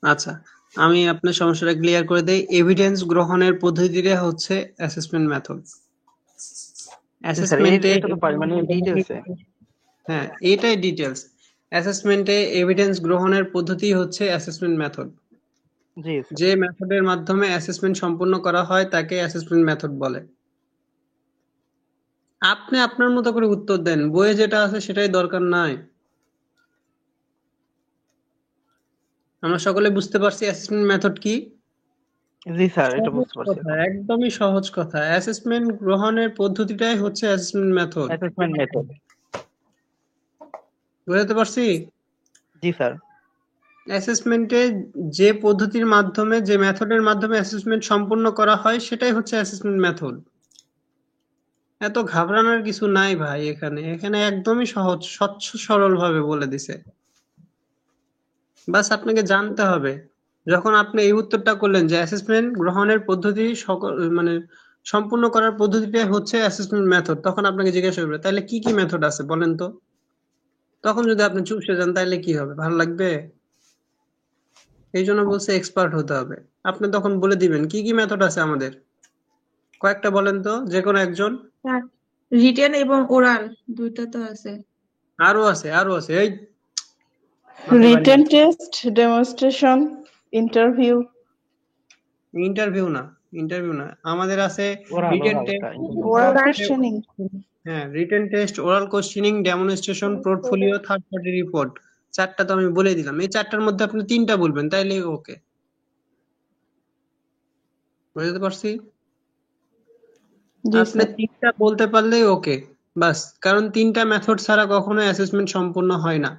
আচ্ছা, আমি আপনার সমস্যাটা ক্লিয়ার করে দেই। এভিডেন্স গ্রহণের পদ্ধতিটা হচ্ছে অ্যাসেসমেন্ট মেথড। অ্যাসেসমেন্টে এটা তো পারি মানে ডিটেইলসে। হ্যাঁ, এটাই ডিটেইলস। অ্যাসেসমেন্টে এভিডেন্স গ্রহণের পদ্ধতি হচ্ছে অ্যাসেসমেন্ট মেথড। জি স্যার। যে মেথডের মাধ্যমে অ্যাসেসমেন্ট সম্পূর্ণ করা হয় তাকে অ্যাসেসমেন্ট মেথড বলে। আপনি আপনার মতো করে উত্তর দেন, বইয়ে যেটা আছে সেটাই দরকার নাই। আমরা সকলে বুঝতে পারছি অ্যাসেসমেন্ট মেথড কি? জি স্যার, এটা বুঝতে পারছি। একদমই সহজ কথা। অ্যাসেসমেন্ট গ্রহণের পদ্ধতিটাই হচ্ছে অ্যাসেসমেন্ট মেথড। Assessment method. বুঝতে পারছি? জি স্যার। অ্যাসেসমেন্টে যে পদ্ধতির মাধ্যমে, যে মেথডের মাধ্যমে অ্যাসেসমেন্ট সম্পূর্ণ করা হয় সেটাই হচ্ছে অ্যাসেসমেন্ট মেথড। এত ঘাবড়ানোর কিছু নাই ভাই, এখানে একদমই সহজ, স্বচ্ছ সরল ভাবে বলে দিছে। বাস আপনাকে জানতে হবে, যখন আপনি এই উত্তরটা করলেন যে অ্যাসেসমেন্ট গ্রহণের পদ্ধতি মানে সম্পূর্ণ করার পদ্ধতিটাই হচ্ছে অ্যাসেসমেন্ট মেথড, তখন আপনাকে জিজ্ঞাসা করবে তাহলে কি কি মেথড আছে বলেন তো। তখন যদি আপনি চুপসে যান তাহলে কি হবে, ভালো লাগবে? এই জন্য বলছে এক্সপার্ট হতে হবে। আপনি তখন বলে দিবেন কি কি মেথড আছে আমাদের, কয়েকটা বলেন তো, যে কোনো একজন। রিটেন এবং ওরাল দুইটা তো আছে। আরো আছে এই written test, demonstration, interview. Interview না, আমাদের আছে রিটেন টেস্ট, ওরাল কোশ্চেনিং। হ্যাঁ, written test, oral questioning, demonstration, portfolio, third party report. চারটা তো আমি বলে দিলাম, এই চারটার মধ্যে আপনি তিনটা বলবেন তাইলে ওকে। বুঝতে পারছি? আপনি তিনটা বলতে পারলেই ওকে বাস, কারণ তিনটা মেথড ছাড়া কখনো অ্যাসেসমেন্ট সম্পূর্ণ হয় না।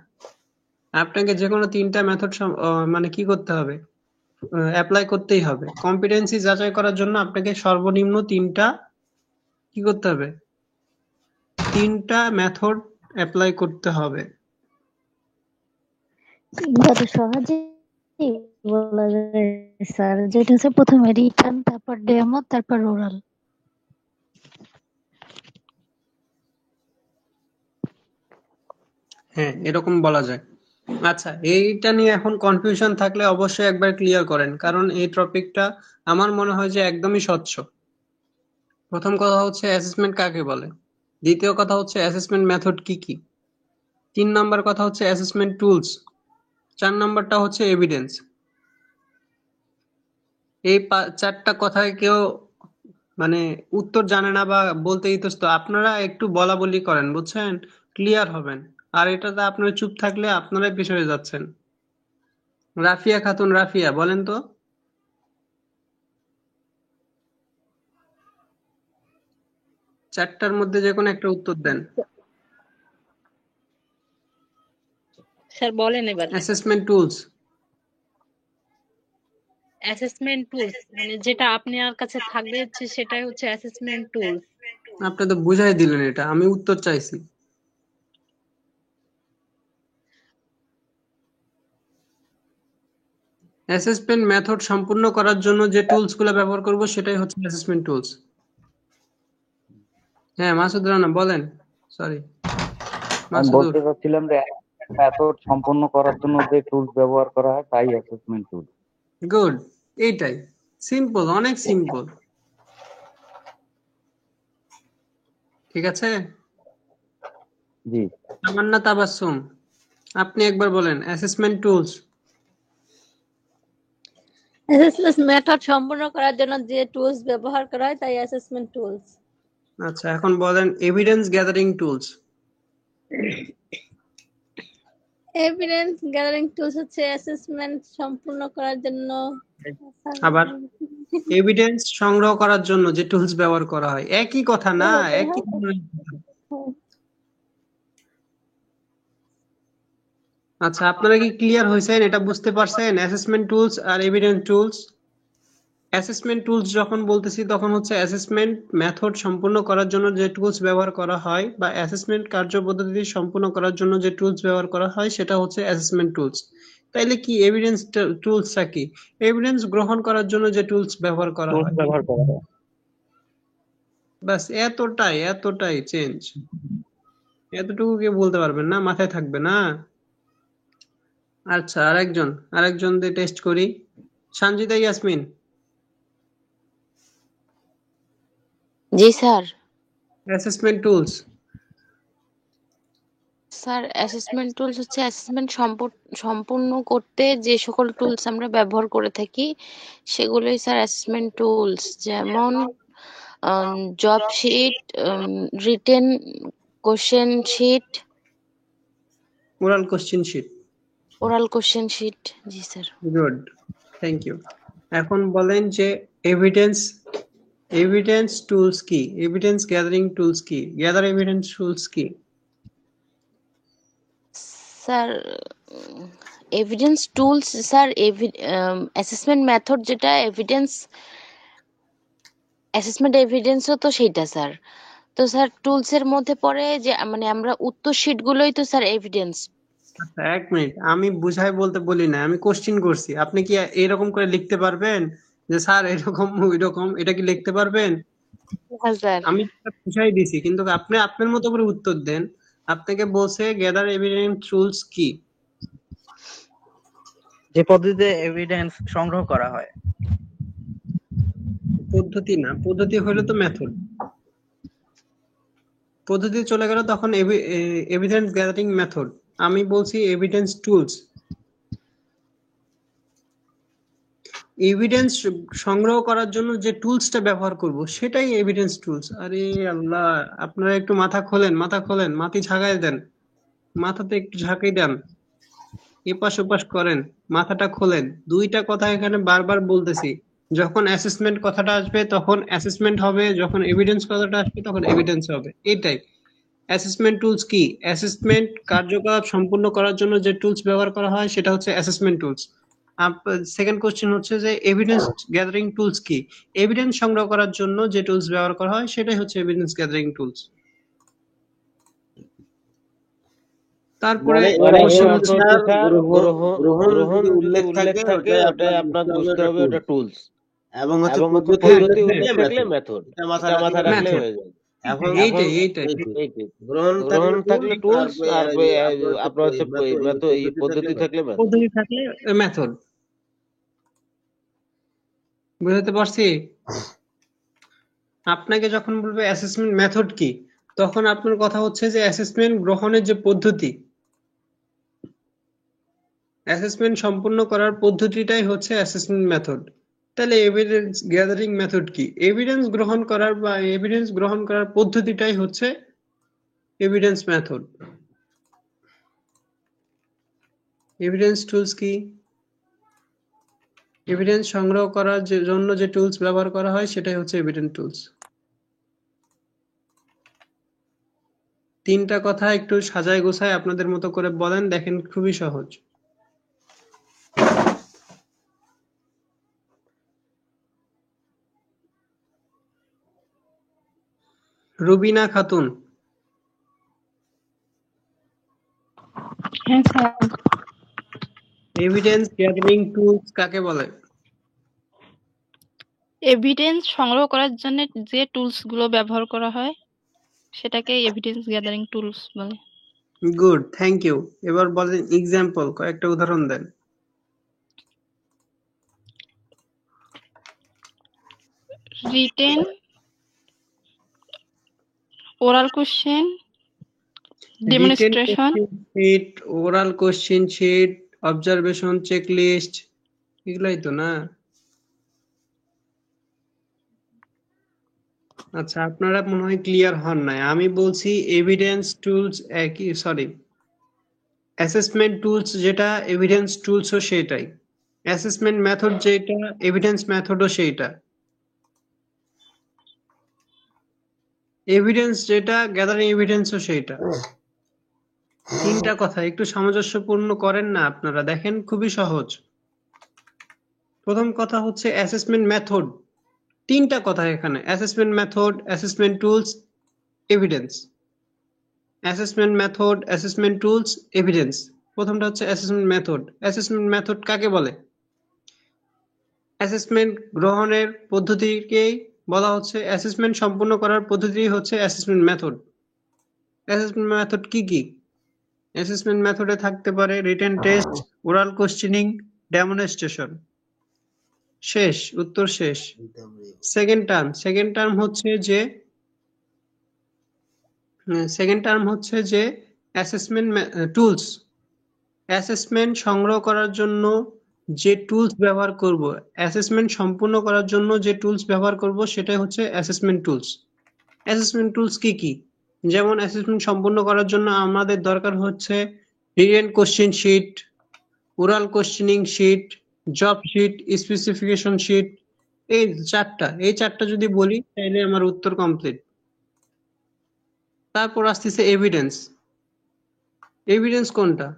আপনাকে যে কোনো তিনটা মেথড মানে কি করতে হবে, অ্যাপ্লাই করতেই হবে। কম্পিটেন্সি যাচাই করার জন্য আপনাকে সর্বনিম্ন তিনটা কি করতে হবে, তিনটা মেথড অ্যাপ্লাই করতে হবে। যত সহজে বলা যায় স্যার, যেটা হচ্ছে প্রথমে রিটার্ন, তারপর ডেমো, তারপর ওরাল। হ্যাঁ, এরকম বলা যায়। আচ্ছা, এইটা নিয়ে এখন কনফিউশন থাকলে অবশ্যই একবার ক্লিয়ার করেন, কারণ এই টপিকটা আমার মনে হয় যে একদমই স্বচ্ছ। প্রথম কথা হচ্ছে অ্যাসেসমেন্ট কাকে বলে, দ্বিতীয় কথা হচ্ছে অ্যাসেসমেন্ট মেথড কি কি, 3 নাম্বার কথা হচ্ছে অ্যাসেসমেন্ট টুলস, 4 নাম্বারটা হচ্ছে এভিডেন্স। এই চারটা কথায় কেউ মানে উত্তর জানে না বা বলতে ইতস্ত, আপনারা একটু বলা বলি করেন, বুঝছেন, ক্লিয়ার হবেন। আর এটাতে আপনারা চুপ থাকলে আপনারাই পিছনে যাচ্ছেন। রাফিয়া খাতুন, রাফিয়া বলেন তো। চারটার মধ্যে যে কোনো একটা উত্তর দেন। স্যার বলেন এবার। Assessment tools. অ্যাসেসমেন্ট টুলস মানে যেটা আপনার কাছে থাকবে হচ্ছে সেটাই হচ্ছে অ্যাসেসমেন্ট টুলস। আপনি তো বুঝাই দিলেন, এটা আমি উত্তর চাইছি। অ্যাসেসমেন্ট মেথড সম্পূর্ণ করার জন্য যে টুলস গুলো ব্যবহার করব সেটাই হচ্ছে অ্যাসেসমেন্ট টুলস। হ্যাঁ, মাসুদ রানা বলেন। সরি, আমি বলতে চাচ্ছিলাম যে মেথড সম্পন্ন করার জন্য যে টুলস ব্যবহার করা হয় তাই অ্যাসেসমেন্ট টুল। গুড, এইটাই সিম্পল, অনেক সিম্পল। ঠিক আছে, জি। তামান্না তাবাসসুম, আপনি একবার বলেন অ্যাসেসমেন্ট টুলস। অ্যাসেসমেন্ট মেথড সম্পূর্ণ করার জন্য যে টুলস ব্যবহার করা হয় তাই অ্যাসেসমেন্ট টুলস। আচ্ছা, এখন বলেন evidence gathering tools. Evidence gathering tools হচ্ছে অ্যাসেসমেন্ট সম্পূর্ণ করার জন্য। আবার এভিডেন্স সংগ্রহ করার জন্য যে টুলস ব্যবহার করা হয়, একই কথা না? একই। আচ্ছা, আপনারা কি ক্লিয়ার হয়েছেন? এটা বুঝতে পারছেন অ্যাসেসমেন্ট টুলস আর এভিডেন্স টুলস? অ্যাসেসমেন্ট টুলস যখন বলতেছি তখন হচ্ছে অ্যাসেসমেন্ট মেথড সম্পূর্ণ করার জন্য যে টুলস ব্যবহার করা হয় বা অ্যাসেসমেন্ট কার্যপদ্ধতি সম্পূর্ণ করার জন্য যে টুলস ব্যবহার করা হয় সেটা হচ্ছে অ্যাসেসমেন্ট টুলস। তাইলে কি এভিডেন্স টুলসটা কি? এভিডেন্স গ্রহণ করার জন্য যে টুলস ব্যবহার করা হয়। বাস এতটাই চেঞ্জ। এতটুকু কি বলতে পারবেন না? মাথায় থাকবে না? আচ্ছা, আরেকজন দিয়ে টেস্ট করি। সঞ্জিতা ইয়াসমিন। জি sir. Assessment tools. Sir assessment tools হচ্ছে অ্যাসেসমেন্ট সম্পূর্ণ করতে যে সকল টুলস আমরা ব্যবহার করে থাকি সেগুলোই স্যার অ্যাসেসমেন্ট টুলস, যেমন job sheet, written question sheet, oral question sheet. Oral question sheet. জি স্যার। Good, thank you. এখন বলেন যে এভিডেন্স টুলস কি? এভিডেন্স গ্যাদারিং টুলস কি? গ্যাদার এভিডেন্স টুলস কি? Sir evidence tools sir assessment method যেটা assessment এভিডেন্সও তো সেইটা স্যার। তো স্যার টুলস এর মধ্যে পড়ে যে মানে আমরা উত্তর শিট গুলোই তো স্যার এভিডেন্স। আচ্ছা, এক মিনিট, আমি বুঝাই বলতে বলি না, আমি কোশ্চেন করছি। আপনি কি এরকম করে লিখতে পারবেন যে স্যার এরকম ওইরকম? এটা কি লিখতে পারবেন? হ্যাঁ স্যার। আমি বুঝাই দিছি, কিন্তু আপনি আপনার মতো করে উত্তর দেন। আপনাকে বলছে গ্যাদার এভিডেন্স টুলস কি? যে পদ্ধতিতে এভিডেন্স সংগ্রহ করা হয়। পদ্ধতি না, পদ্ধতি হলো তো মেথড। পদ্ধতি চলে গেল তখন এভিডেন্স গ্যাদারিং মেথড। আমি বলছি এভিডেন্স টুলস। এভিডেন্স সংগ্রহ করার জন্য যে টুলসটা ব্যবহার করব সেটাই এভিডেন্স টুলস। আরে আল্লাহ, আপনারা একটু মাথা খোলেন, মাথা ঝাঁকাই দেন, মাথাতে একটু ঝাঁকাই দেন, এপাশ ওপাশ করেন, মাথাটা খোলেন। দুইটা কথা এখানে বারবার বলতেছি। যখন অ্যাসেসমেন্ট কথাটা আসবে তখন অ্যাসেসমেন্ট হবে, যখন এভিডেন্স কথাটা আসবে তখন এভিডেন্স হবে। এটাই অ্যাসেসমেন্ট টুলস কি? অ্যাসেসমেন্ট কার্যকলাপ সম্পূর্ণ করার জন্য যে টুলস ব্যবহার করা হয় সেটা হচ্ছে অ্যাসেসমেন্ট টুলস। সেকেন্ড কোশ্চেন হচ্ছে যে এভিডেন্স গ্যাদারিং টুলস কি? এভিডেন্স সংগ্রহ করার জন্য যে টুলস ব্যবহার করা হয় সেটাই হচ্ছে এভিডেন্স গ্যাদারিং টুলস। তারপরে কোশ্চেন হচ্ছে গ্রহণ উল্লেখ থাকে ওটাই আপনার বুঝতে হবে ওটা টুলস, এবং হচ্ছে পদ্ধতি উল্লেখ থাকলে মেথড। এটা মাথা রাখলে হয়ে যাবে। এখন এইটাই গ্রহণ থাকলে টুলস আর আপনার হচ্ছে পদ্ধতি থাকলে মেথড। বুঝতে পারছি? আপনাকে যখন বলবে অ্যাসেসমেন্ট মেথড কি, তখন আপনার কথা হচ্ছে যে অ্যাসেসমেন্ট গ্রহণের যে পদ্ধতি, অ্যাসেসমেন্ট সম্পূর্ণ করার পদ্ধতিটাই হচ্ছে অ্যাসেসমেন্ট মেথড। তাহলে এভিডেন্স গ্যাদারিং মেথড কি? এভিডেন্স গ্রহণ করার বা এভিডেন্স গ্রহণ করার পদ্ধতিটাই হচ্ছে এভিডেন্স মেথড। এভিডেন্স টুলস কি? এভিডেন্স সংগ্রহ করার জন্য যে টুলস ব্যবহার করা হয় সেটাই হচ্ছে এভিডেন্স টুলস। তিনটা কথা একটু সাজায় গোছায় আপনাদের মতো করে বলেন, দেখেন খুবই সহজ। রুবিনা খাতুন। হ্যাঁ স্যার। এভিডেন্স গ্যাদারিং টুলস কাকে বলে? এভিডেন্স সংগ্রহ করার জন্য যে টুলস গুলো ব্যবহার করা হয় সেটাকে এভিডেন্স গ্যাদারিং টুলস বলে। Good, thank you. এবার বলেন এক্সাম্পল, কয়েকটা উদাহরণ দেন। written, oral question, demonstration. Sheet, oral question sheet, observation, checklist, এগুলাই তো না? আচ্ছা, আপনারা মনে হয় ক্লিয়ার হন নাই। আমি বলছি এভিডেন্স টুলস একই, সরি, অ্যাসেসমেন্ট টুলস যেটা এভিডেন্স টুলসও সেটাই, অ্যাসেসমেন্ট মেথড যেটা এভিডেন্স মেথডও সেইটা, এভিডেন্স যেটা গ্যাদারিং এভিডেন্সও সেইটা। তিনটা কথা একটু সামঞ্জস্যপূর্ণ করেন না আপনারা, দেখেন খুবই সহজ। প্রথম কথা হচ্ছে অ্যাসেসমেন্ট মেথড, তিনটা কথা এখানে, assessment method, assessment tools, evidence. Assessment method, assessment tools, evidence. প্রথমটা হচ্ছে অ্যাসেসমেন্ট মেথড। অ্যাসেসমেন্ট মেথড কাকে বলে? অ্যাসেসমেন্ট গ্রহণের পদ্ধতিকেই বলা হচ্ছে, অ্যাসেসমেন্ট সম্পূর্ণ করার পদ্ধতি হচ্ছে অ্যাসেসমেন্ট মেথড। অ্যাসেসমেন্ট মেথড কি কি? অ্যাসেসমেন্ট মেথডে থাকতে পারে written test, oral questioning, demonstration. শেষ, উত্তর শেষ। সেকেন্ড টার্ম হচ্ছে যে অ্যাসেসমেন্ট টুলস। অ্যাসেসমেন্ট সংগ্রহ করার জন্য যে টুলস ব্যবহার করব, অ্যাসেসমেন্ট সম্পূর্ণ করার জন্য যে টুলস ব্যবহার করব সেটাই হচ্ছে অ্যাসেসমেন্ট টুলস। অ্যাসেসমেন্ট টুলস কি কি? যেমন অ্যাসেসমেন্ট সম্পূর্ণ করার জন্য আমাদের দরকার হচ্ছে written question sheet, oral questioning sheet, job sheet, specification sheet. এই চারটা যদি বলি তাহলে আমার উত্তর কমপ্লিট। তারপর আসতেছে এভিডেন্স। এভিডেন্স কোনটা?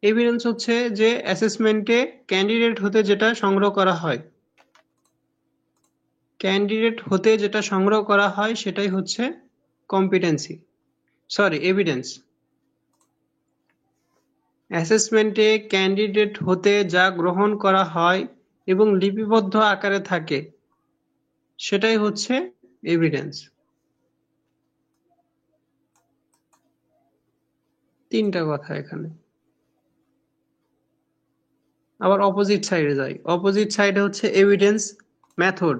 এভিডেন্স হচ্ছে যে অ্যাসেসমেন্টে ক্যান্ডিডেট হতে যেটা সংগ্রহ করা হয়, সেটাই হচ্ছে কম্পিটেন্সি, সরি এভিডেন্স। অ্যাসেসমেন্টে ক্যান্ডিডেট হতে যা গ্রহণ করা হয় এবং লিপিবদ্ধ আকারে থাকে সেটাই হচ্ছে এভিডেন্স। তিনটা কথা এখানে। আবার অপোজিট সাইডে যাই। অপোজিট সাইডে হচ্ছে এভিডেন্স মেথড।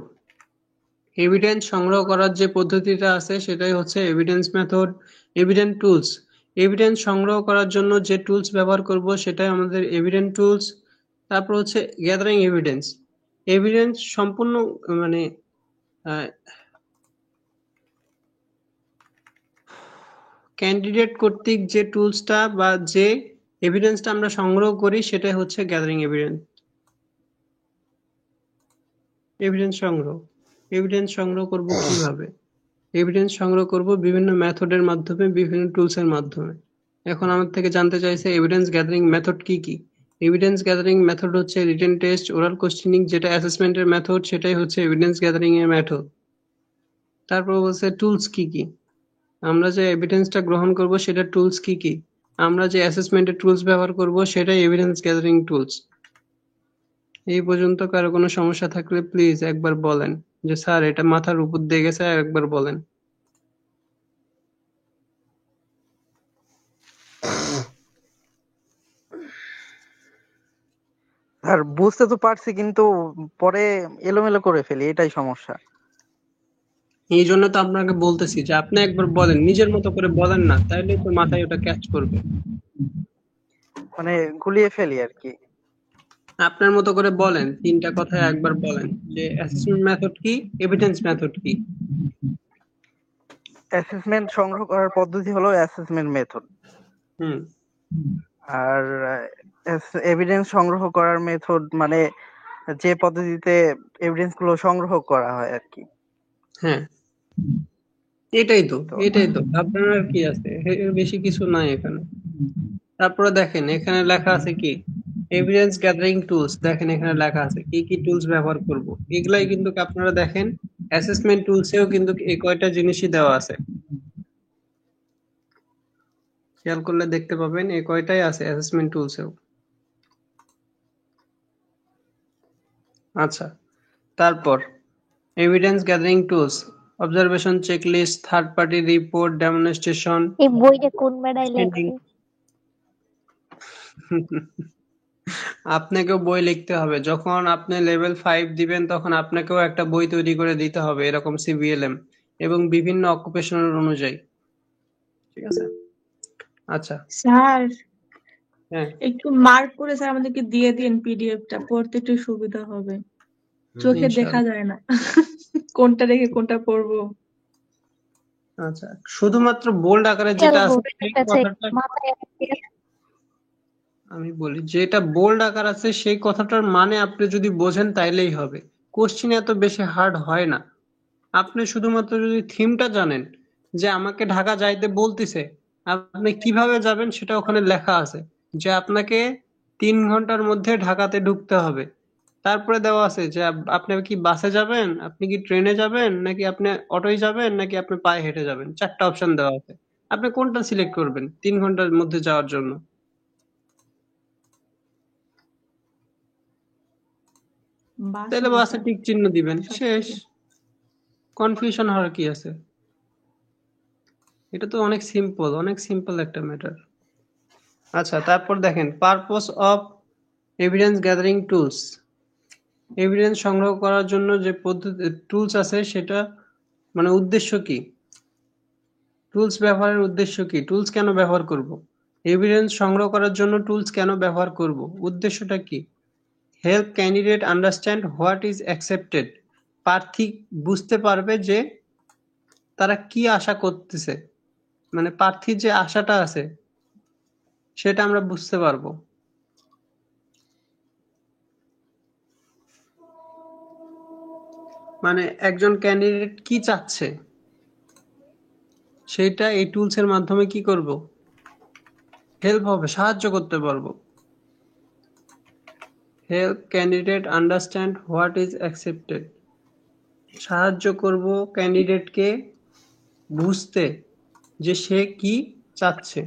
এভিডেন্স সংগ্রহ করার যে পদ্ধতিটা আছে সেটাই হচ্ছে evidence method. Evidence tools, evidence সংগ্রহ করার জন্য যে টুলস ব্যবহার করব সেটাই আমাদের এভিডেন্স টুলস। তারপর হচ্ছে গ্যাদারিং এভিডেন্স। এভিডেন্স সম্পূর্ণ মানে ক্যান্ডিডেট কর্তৃক যে টুলসটা বা যে এভিডেন্সটা আমরা সংগ্রহ করি সেটাই হচ্ছে গ্যাদারিং এভিডেন্স। এভিডেন্স সংগ্রহ করব কিভাবে? এভিডেন্স সংগ্রহ করব বিভিন্ন মেথডের মাধ্যমে, বিভিন্ন টুলসের মাধ্যমে। এখন আমার থেকে জানতে চাইছে এভিডেন্স গ্যাদারিং মেথড কি কি? এভিডেন্স গ্যাদারিং মেথড হচ্ছে রিটেন টেস্ট, ওরাল কোশ্চেনিং যেটা অ্যাসেসমেন্টের মেথড সেটাই হচ্ছে এভিডেন্স গ্যাদারিং এর মেথড। তারপর হচ্ছে টুলস কি কি? আমরা যে এভিডেন্সটা গ্রহণ করব সেটা টুলস কি কি? আমরা যে অ্যাসেসমেন্টের টুলস ব্যবহার করব সেটাই এভিডেন্স গ্যাদারিং টুলস। এই পর্যন্ত কারো কোনো সমস্যা থাকলে প্লিজ একবার বলেন যে স্যার এটা মাথার উপর দিয়ে গেছে, একবার বলেন। আর বুঝতে তো পারছি কিন্তু পরে এলোমেলো করে ফেলি, এটাই সমস্যা। এই জন্য তো আপনাকে বলতেছি যে আপনি একবার বলেন, নিজের মতো করে বলেন না, তাহলে তো মাথায় ওটা ক্যাচ করবে। মানে গুলিয়ে ফেলি আর কি। আপনার মতো করে বলেন, তিনটা কথা একবার বলেন যে অ্যাসেসমেন্ট মেথড কি, এভিডেন্স মেথড কি। অ্যাসেসমেন্ট সংগ্রহ করার পদ্ধতি হলো অ্যাসেসমেন্ট মেথড। আর এভিডেন্স সংগ্রহ করার মেথড মানে যে পদ্ধতিতে এভিডেন্স গুলো সংগ্রহ করা হয় আর কি। হ্যাঁ, এটাই তো আপনার আর কি আছে, বেশি কিছু নাই এখানে। তারপরে দেখেন এখানে লেখা আছে কি এভিডেন্স গ্যাদারিং টুলস। দেখেন এখানে লেখা আছে কি কি টুলস ব্যবহার করব। এগুলাই কিন্তু আপনারা দেখেন অ্যাসেসমেন্ট টুলসেও কিন্তু এই কয়টা জিনিসই দেওয়া আছে, খেয়াল করলে দেখতে পাবেন এই কয়টাই আছে অ্যাসেসমেন্ট টুলসেও। আচ্ছা, তারপর evidence gathering tools, observation, checklist, third party report, demonstration. এই বইটা কোন বেড়ায় লেখছে? আপনাকেও বই লিখতে হবে। যখন আপনি লেভেল 5 দিবেন তখন আপনাকেও একটা বই তৈরি করে দিতে হবে এরকম সিবিএলএম এবং বিভিন্ন অকুপেশনাল অনুযায়ী। ঠিক আছে? আচ্ছা, স্যার হ্যাঁ একটু মার্ক করে স্যার আমাদেরকে দিয়ে দিন, পিডিএফটা পড়তে একটু সুবিধা হবে, চোখে দেখা ইনশাআল্লাহ। যায় না কোনটা রেখে কোনটা পড়বো। আচ্ছা, শুধুমাত্র বোল্ড আকারে যেটা আছে সেই কথাটা মাথায় আমি বলি, যেটা বোল্ড আকার আছে সেই কথাটার মানে আপনি যদি বোঝেন তাইলেই হবে। কোশ্চিন এত বেশি হার্ড হয় না। আপনি শুধুমাত্র যদি থিমটা জানেন যে আমাকে ঢাকা যাইতে বলতেছে, আপনি কিভাবে যাবেন সেটা ওখানে লেখা আছে যে আপনাকে 3 ঘন্টার মধ্যে ঢাকাতে ঢুকতে হবে। তারপরে দেওয়া আছে যে আপনি কি বাসে যাবেন, আপনি কি ট্রেনে যাবেন, নাকি আপনি অটোয় যাবেন, নাকি আপনি পায়ে হেঁটে যাবেন। 4টা অপশন দেওয়া আছে। আপনি কোনটা সিলেক্ট করবেন 3 ঘন্টার মধ্যে যাওয়ার জন্য? তাহলে বাসে টিক চিহ্ন দিবেন, শেষ। কনফিউশন হওয়ার কি আছে? এটা তো অনেক সিম্পল একটা ম্যাটার। আচ্ছা, তারপর দেখেন purpose of evidence gathering tools. Evidence সংগ্রহ করার জন্য যে পদ্ধতি টুলস আছে সেটা মানে উদ্দেশ্য কি, টুলস ব্যবহারের উদ্দেশ্য কি, টুলস কেন ব্যবহার করব, এভিডেন্স সংগ্রহ করার জন্য টুলস কেন ব্যবহার করব, উদ্দেশ্যটা কি। Help candidate understand what is accepted. প্রার্থী বুঝতে পারবে যে তারা কি আশা করতেছে, মানে প্রার্থীর যে আশাটা আছে সেটা আমরা বুঝতে পারবো। মানে একজন ক্যান্ডিডেট কি চাচ্ছে সেটা এই টুলস এর মাধ্যমে কি করব, হেল্প হবে, সাহায্য করতে পারবো। Help candidate understand what is accepted, সাহায্য করব ক্যান্ডিডেটকে বুঝতে যে সে কি চাচ্ছে।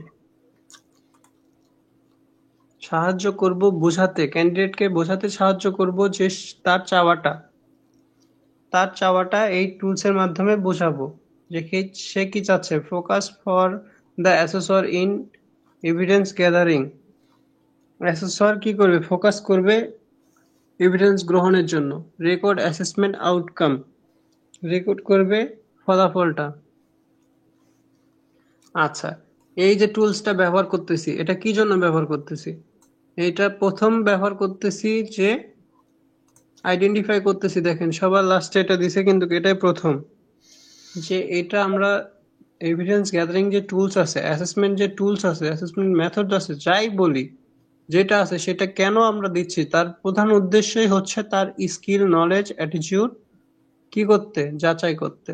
সাহায্য করব বোঝাতে, ক্যান্ডিডেটকে বোঝাতে সাহায্য করব যে তার চাওয়াটা এই টুলস এর মাধ্যমে বোঝাবো যে সে কি চাচ্ছে। Focus for the assessor in evidence gathering. Assessor কি করবে, ফোকাস করবে এভিডেন্স গ্রহণের জন্য। রেকর্ড অ্যাসেসমেন্ট আউটকাম, রেকর্ড করবে ফলাফলটা। আচ্ছা, এই যে টুলসটা ব্যবহার করতেছি এটা কি জন্য ব্যবহার করতেছি, এইটা প্রথম ব্যবহার করতেছি যে আইডেন্টিফাই করতেছি। দেখেন সবার লাস্টে এটা দিছে কিন্তু এটাই প্রথম, যে এটা আমরা এভিডেন্স গ্যাদারিং যে টুলস আছে, অ্যাসেসমেন্ট যে টুলস আছে, অ্যাসেসমেন্ট মেথড আছে, যাই বলি যেটা আছে সেটা কেন আমরা দিচ্ছি, তার প্রধান উদ্দেশ্যই হচ্ছে তার স্কিল, নলেজ, অ্যাটিটিউড কি করতে, যাচাই করতে।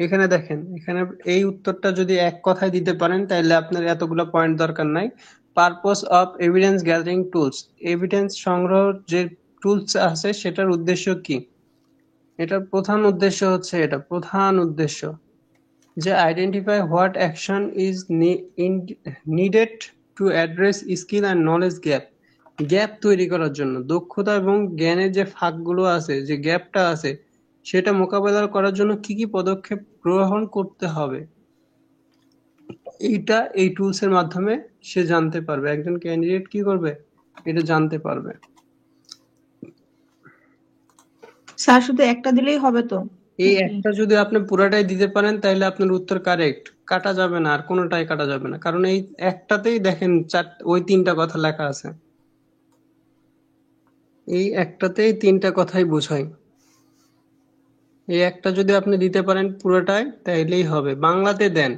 এখানে দেখেন, এখানে এই উত্তরটা যদি এক কথায় দিতে পারেন তাহলে আপনার এতগুলো পয়েন্ট দরকার নাই। Purpose of evidence gathering tools, evidence সংগ্রহ যে টুলস আছে সেটার উদ্দেশ্য কি, এটার প্রধান উদ্দেশ্য হচ্ছে, এটা প্রধান উদ্দেশ্য যে identify what action is needed to address skill and knowledge gap. Gap তৈরি করার জন্য, দক্ষতা এবং জ্ঞানের যে ফাঁকগুলো আছে, যে গ্যাপটা আছে সেটা মোকাবেলা করার জন্য কি কি পদক্ষেপ গ্রহণ করতে হবে, এইটা এই টুলস এর মাধ্যমে সে জানতে পারবে। একজন ক্যান্ডিডেট কি করবে, এটা জানতে পারবে। স্যার শুধু একটা দিলেই হবে তো? এই একটা যদি আপনি পুরাটাই দিতে পারেন তাহলে আপনার উত্তর কারেক্ট, কাটা যাবে না, আর কোনোটাই কাটা যাবে না, কারণ এই একটাতেই দেখেন ওই 3টা কথা লেখা আছে, এই একটাতেই 3টা কথাই বোঝায়। এই একটা যদি আপনি দিতে পারেন পুরোটাই তাইলেই হবে। বাংলাতে দেন।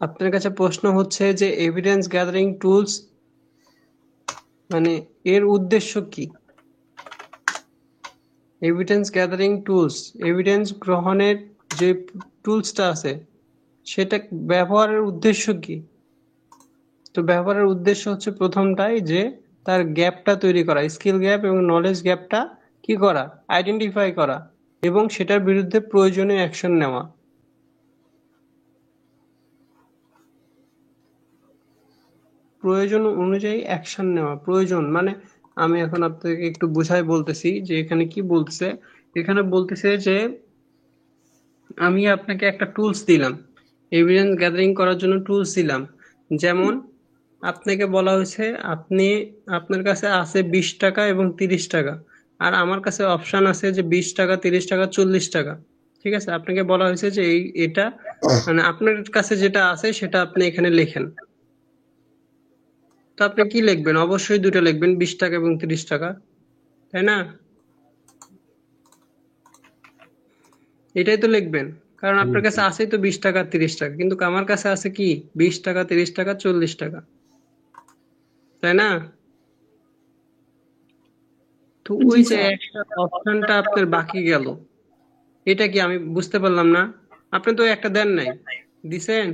আপনার কাছে প্রশ্ন হচ্ছে যে এভিডেন্স গ্যাদারিং টুলস মানে এর উদ্দেশ্য কি, এভিডেন্স গ্যাদারিং টুলস, এভিডেন্স গ্রহণের যে টুলসটা আছে সেটা ব্যবহারের উদ্দেশ্য কি। তো ব্যবহারের উদ্দেশ্য হচ্ছে প্রথমটাই যে তার গ্যাপটা তৈরি করা, স্কিল গ্যাপ এবং নলেজ গ্যাপটা কি করা, আইডেন্টিফাই করা এবং সেটার বিরুদ্ধে প্রয়োজনীয় অ্যাকশন নেওয়া। প্রয়োজন অনুযায়ী অ্যাকশন নেওয়া। প্রয়োজন মানে আমি এখন আপনাকে একটু বুঝাই বলতেছি যে এখানে কি বলতেছে, এখানে বলতেছে যে আমি আপনাকে একটা টুলস দিলাম, এভিডেন্স গ্যাদারিং করার জন্য টুলস দিলাম। যেমন আপনাকে বলা হয়েছে আপনার কাছে আছে 20 টাকা এবং 30 টাকা, আর আমার কাছে অপশন আছে যে 20 টাকা, 30 টাকা, 40 টাকা। ঠিক আছে, আপনাকে বলা হয়েছে যে এটা মানে আপনার কাছে যেটা আছে সেটা আপনি এখানে লেখেন। তো আপনি কি লিখবেন? অবশ্যই দুটো লিখবেন, 20 টাকা এবং 30 টাকা, তাই না? এটাই তো লিখবেন, কারণ আপনার কাছে আছে তো 20 টাকা 30 টাকা, কিন্তু আমার কাছে আছে কি 20 টাকা 30 টাকা 40 টাকা, তাই না? তো ওই যে একটা অপশনটা আপনার বাকি গেল, এটা কি আমি বুঝতে পারলাম না। আপনি তো একটা দেন নাই, দিছেন?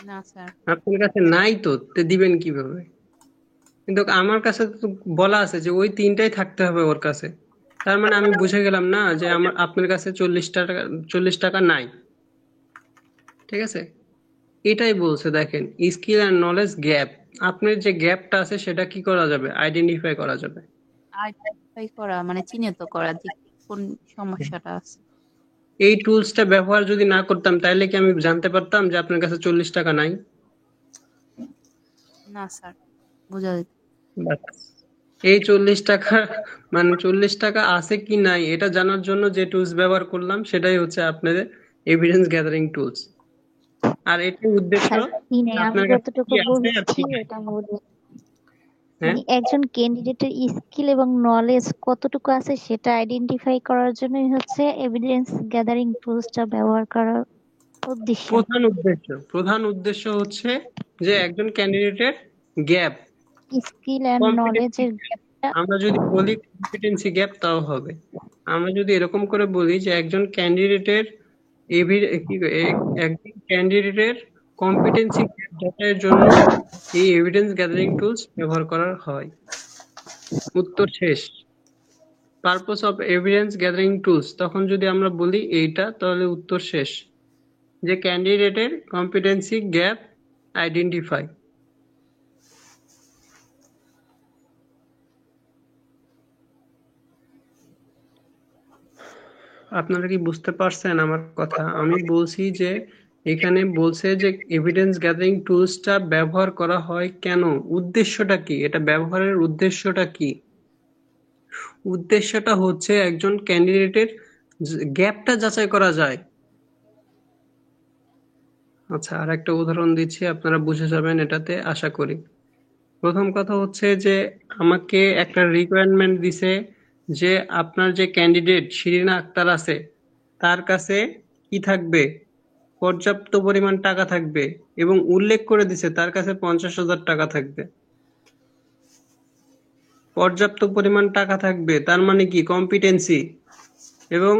না স্যার। আপনার কাছে নাই তো দিবেন কিভাবে? কিন্তু আমার কাছে তো বলা আছে যে ওই তিনটাই থাকতে হবে ওর কাছে। তার মানে আমি বুঝে গেলাম না যে আপনার কাছে 40 টাকা নাই। ঠিক আছে, এটাই বলছে। দেখেন, স্কিল এন্ড নলেজ গ্যাপ, আপনার যে গ্যাপটা আছে সেটা কি করা যাবে? আইডেন্টিফাই করা যাবে। আইডেন্টিফাই করা মানে চিহ্নিত করা যে কোন সমস্যাটা আছে। এই টুলসটা ব্যবহার যদি না করতাম তাহলে কি আমি জানতে পারতাম যে আপনার কাছে 40 টাকা নাই? না স্যার, বোঝা যেত। এই 40 টাকা মানে 40 টাকা আছে কি নাই এটা জানার জন্য যে টুলস ব্যবহার করলাম সেটাই হচ্ছে আপনাদের এভিডেন্স গ্যাদারিং টুলস। আর এটার উদ্দেশ্য আমি যতটুকু বলছি এটা বলি, একজন ক্যান্ডিডেটের স্কিল এবং নলেজ কতটুকু আছে সেটা আইডেন্টিফাই করার জন্যই হচ্ছে এভিডেন্স গ্যাদারিং টুলসটা ব্যবহার করার উদ্দেশ্য। প্রধান উদ্দেশ্য হচ্ছে যে একজন ক্যান্ডিডেটের গ্যাপ, স্কিল এন্ড নলেজের গ্যাপটা, আমরা যদি বলি কম্পিটেন্সি গ্যাপ তাও হবে। আমরা যদি এরকম করে বলি যে একজন ক্যান্ডিডেটের কম্পিটেন্সি গ্যাপ যাচাইয়ের জন্য এই এভিডেন্স গ্যাদারিং টুলস ব্যবহার করা হয়। উত্তর শেষ। Purpose of evidence gathering tools, তখন যদি আমরা বলি এইটা, তাহলে উত্তর শেষ, যে ক্যান্ডিডেটের কম্পিটেন্সি গ্যাপ আইডেন্টিফাই। আপনারা কি বুঝতে পারছেন আমার কথা? আমি বলছি যে এখানে বলছে যে এভিডেন্স গ্যাদারিং টুলসটা ব্যবহার করা হয় কেন, উদ্দেশ্যটা কি, এটা ব্যবহারের উদ্দেশ্যটা কি? উদ্দেশ্যটা হচ্ছে একজন ক্যান্ডিডেটের গ্যাপটা যাচাই করা যায়। আচ্ছা, আর একটা উদাহরণ দিচ্ছি, আপনারা বুঝে যাবেন এটাতে আশা করি। প্রথম কথা হচ্ছে যে আমাকে একটা রিকোয়ারমেন্ট দিছে যে আপনার যে ক্যান্ডিডেট শিরিনা আক্তার আছে তার কাছে কি থাকবে, পর্যাপ্ত পরিমাণ টাকা থাকবে, এবং উল্লেখ করে দিছে তার কাছে 50,000 টাকা থাকবে। পর্যাপ্ত পরিমাণ টাকা থাকবে তার মানে কি কম্পিটেন্সি, এবং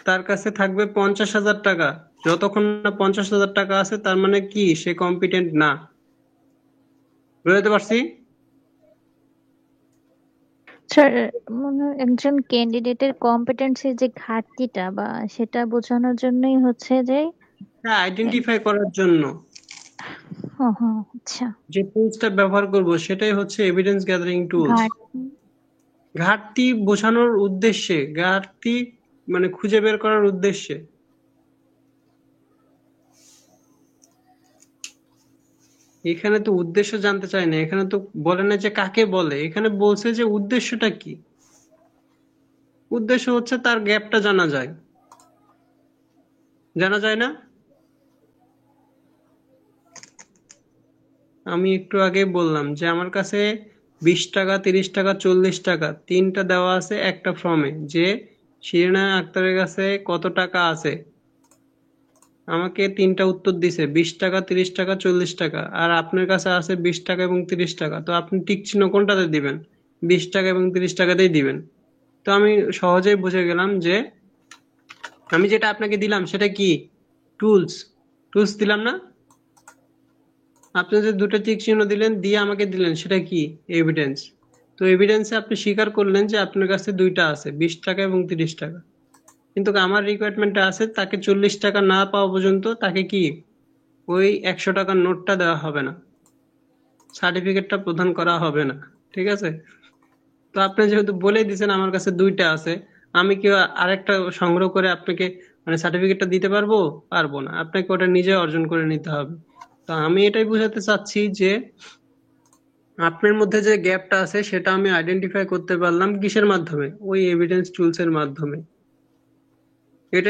তার কাছে থাকবে 50,000 টাকা। যতক্ষণ না 50,000 টাকা আছে তার মানে কি সে কম্পিটেন্ট না। বুঝতে পারছি? স্যার, একজন ক্যান্ডিডেটের কম্পিটেন্সির যে ঘাটতিটা বা সেটা বোঝানোর জন্যই হচ্ছে যে আইডেন্টিফাই করার জন্য আচ্ছা যে টুলসটা ব্যবহার করব সেটাই হচ্ছে এভিডেন্স গ্যাদারিং টুলস। ঘাটতি বোঝানোর উদ্দেশ্যে, ঘাটতি মানে খুঁজে বের করার উদ্দেশ্যে। এখানে তো উদ্দেশ্য জানতে চাই না, এখানে তো বলে না যে কাকে বলে, এখানে বলছে যে উদ্দেশ্যটা কি। উদ্দেশ্য হচ্ছে তার গ্যাপটা জানা যায়, জানা যায় না? আমি একটু আগে বললাম যে আমার কাছে 20 টাকা 30 টাকা 40 টাকা তিনটা দেওয়া আছে একটা ফর্মে, যে শিরিনা আক্তারের কাছে কত টাকা আছে। আমাকে তিনটা উত্তর দিছে, 20 টাকা 30 টাকা 40 টাকা, আর আপনার কাছে আছে 20 টাকা এবং 30 টাকা। তো আপনি টিক চিহ্ন কোনটাতে দিবেন? 20 টাকা এবং 30 টাকাতেই দিবেন। তো আমি সহজেই বুঝে গেলাম যে আমি যেটা আপনাকে দিলাম সেটা কি টুলস দিলাম না? আপনি যে দুটো টিক চিহ্ন দিলেন দিয়ে আমাকে দিলেন সেটা কি এভিডেন্স। তো এভিডেন্সে আপনি স্বীকার করলেন যে আপনার কাছে দুইটা আছে, 20 টাকা এবং 30 টাকা। কিন্তু আমার রিকোয়ারমেন্টটা আছে তাকে 40 টাকা না পাওয়া পর্যন্ত তাকে কি ওই 100 টাকার নোটটা দেওয়া হবে না, সার্টিফিকেটটা প্রদান করা হবে না। ঠিক আছে? তো আপনি যেহেতু বলে দিয়েছেন আমার কাছে দুইটা আছে, আমি কি আরেকটা সংগ্রহ করে আপনাকে মানে সার্টিফিকেটটা দিতে পারবো না, আপনাকে ওটা নিজে অর্জন করে নিতে হবে। তো আমি এটাই বোঝাতে চাচ্ছি যে আপনার মধ্যে যে গ্যাপটা আছে সেটা আমি আইডেন্টিফাই করতে পারলাম কিসের মাধ্যমে, ওই এভিডেন্স টুলস এর মাধ্যমে। এটাই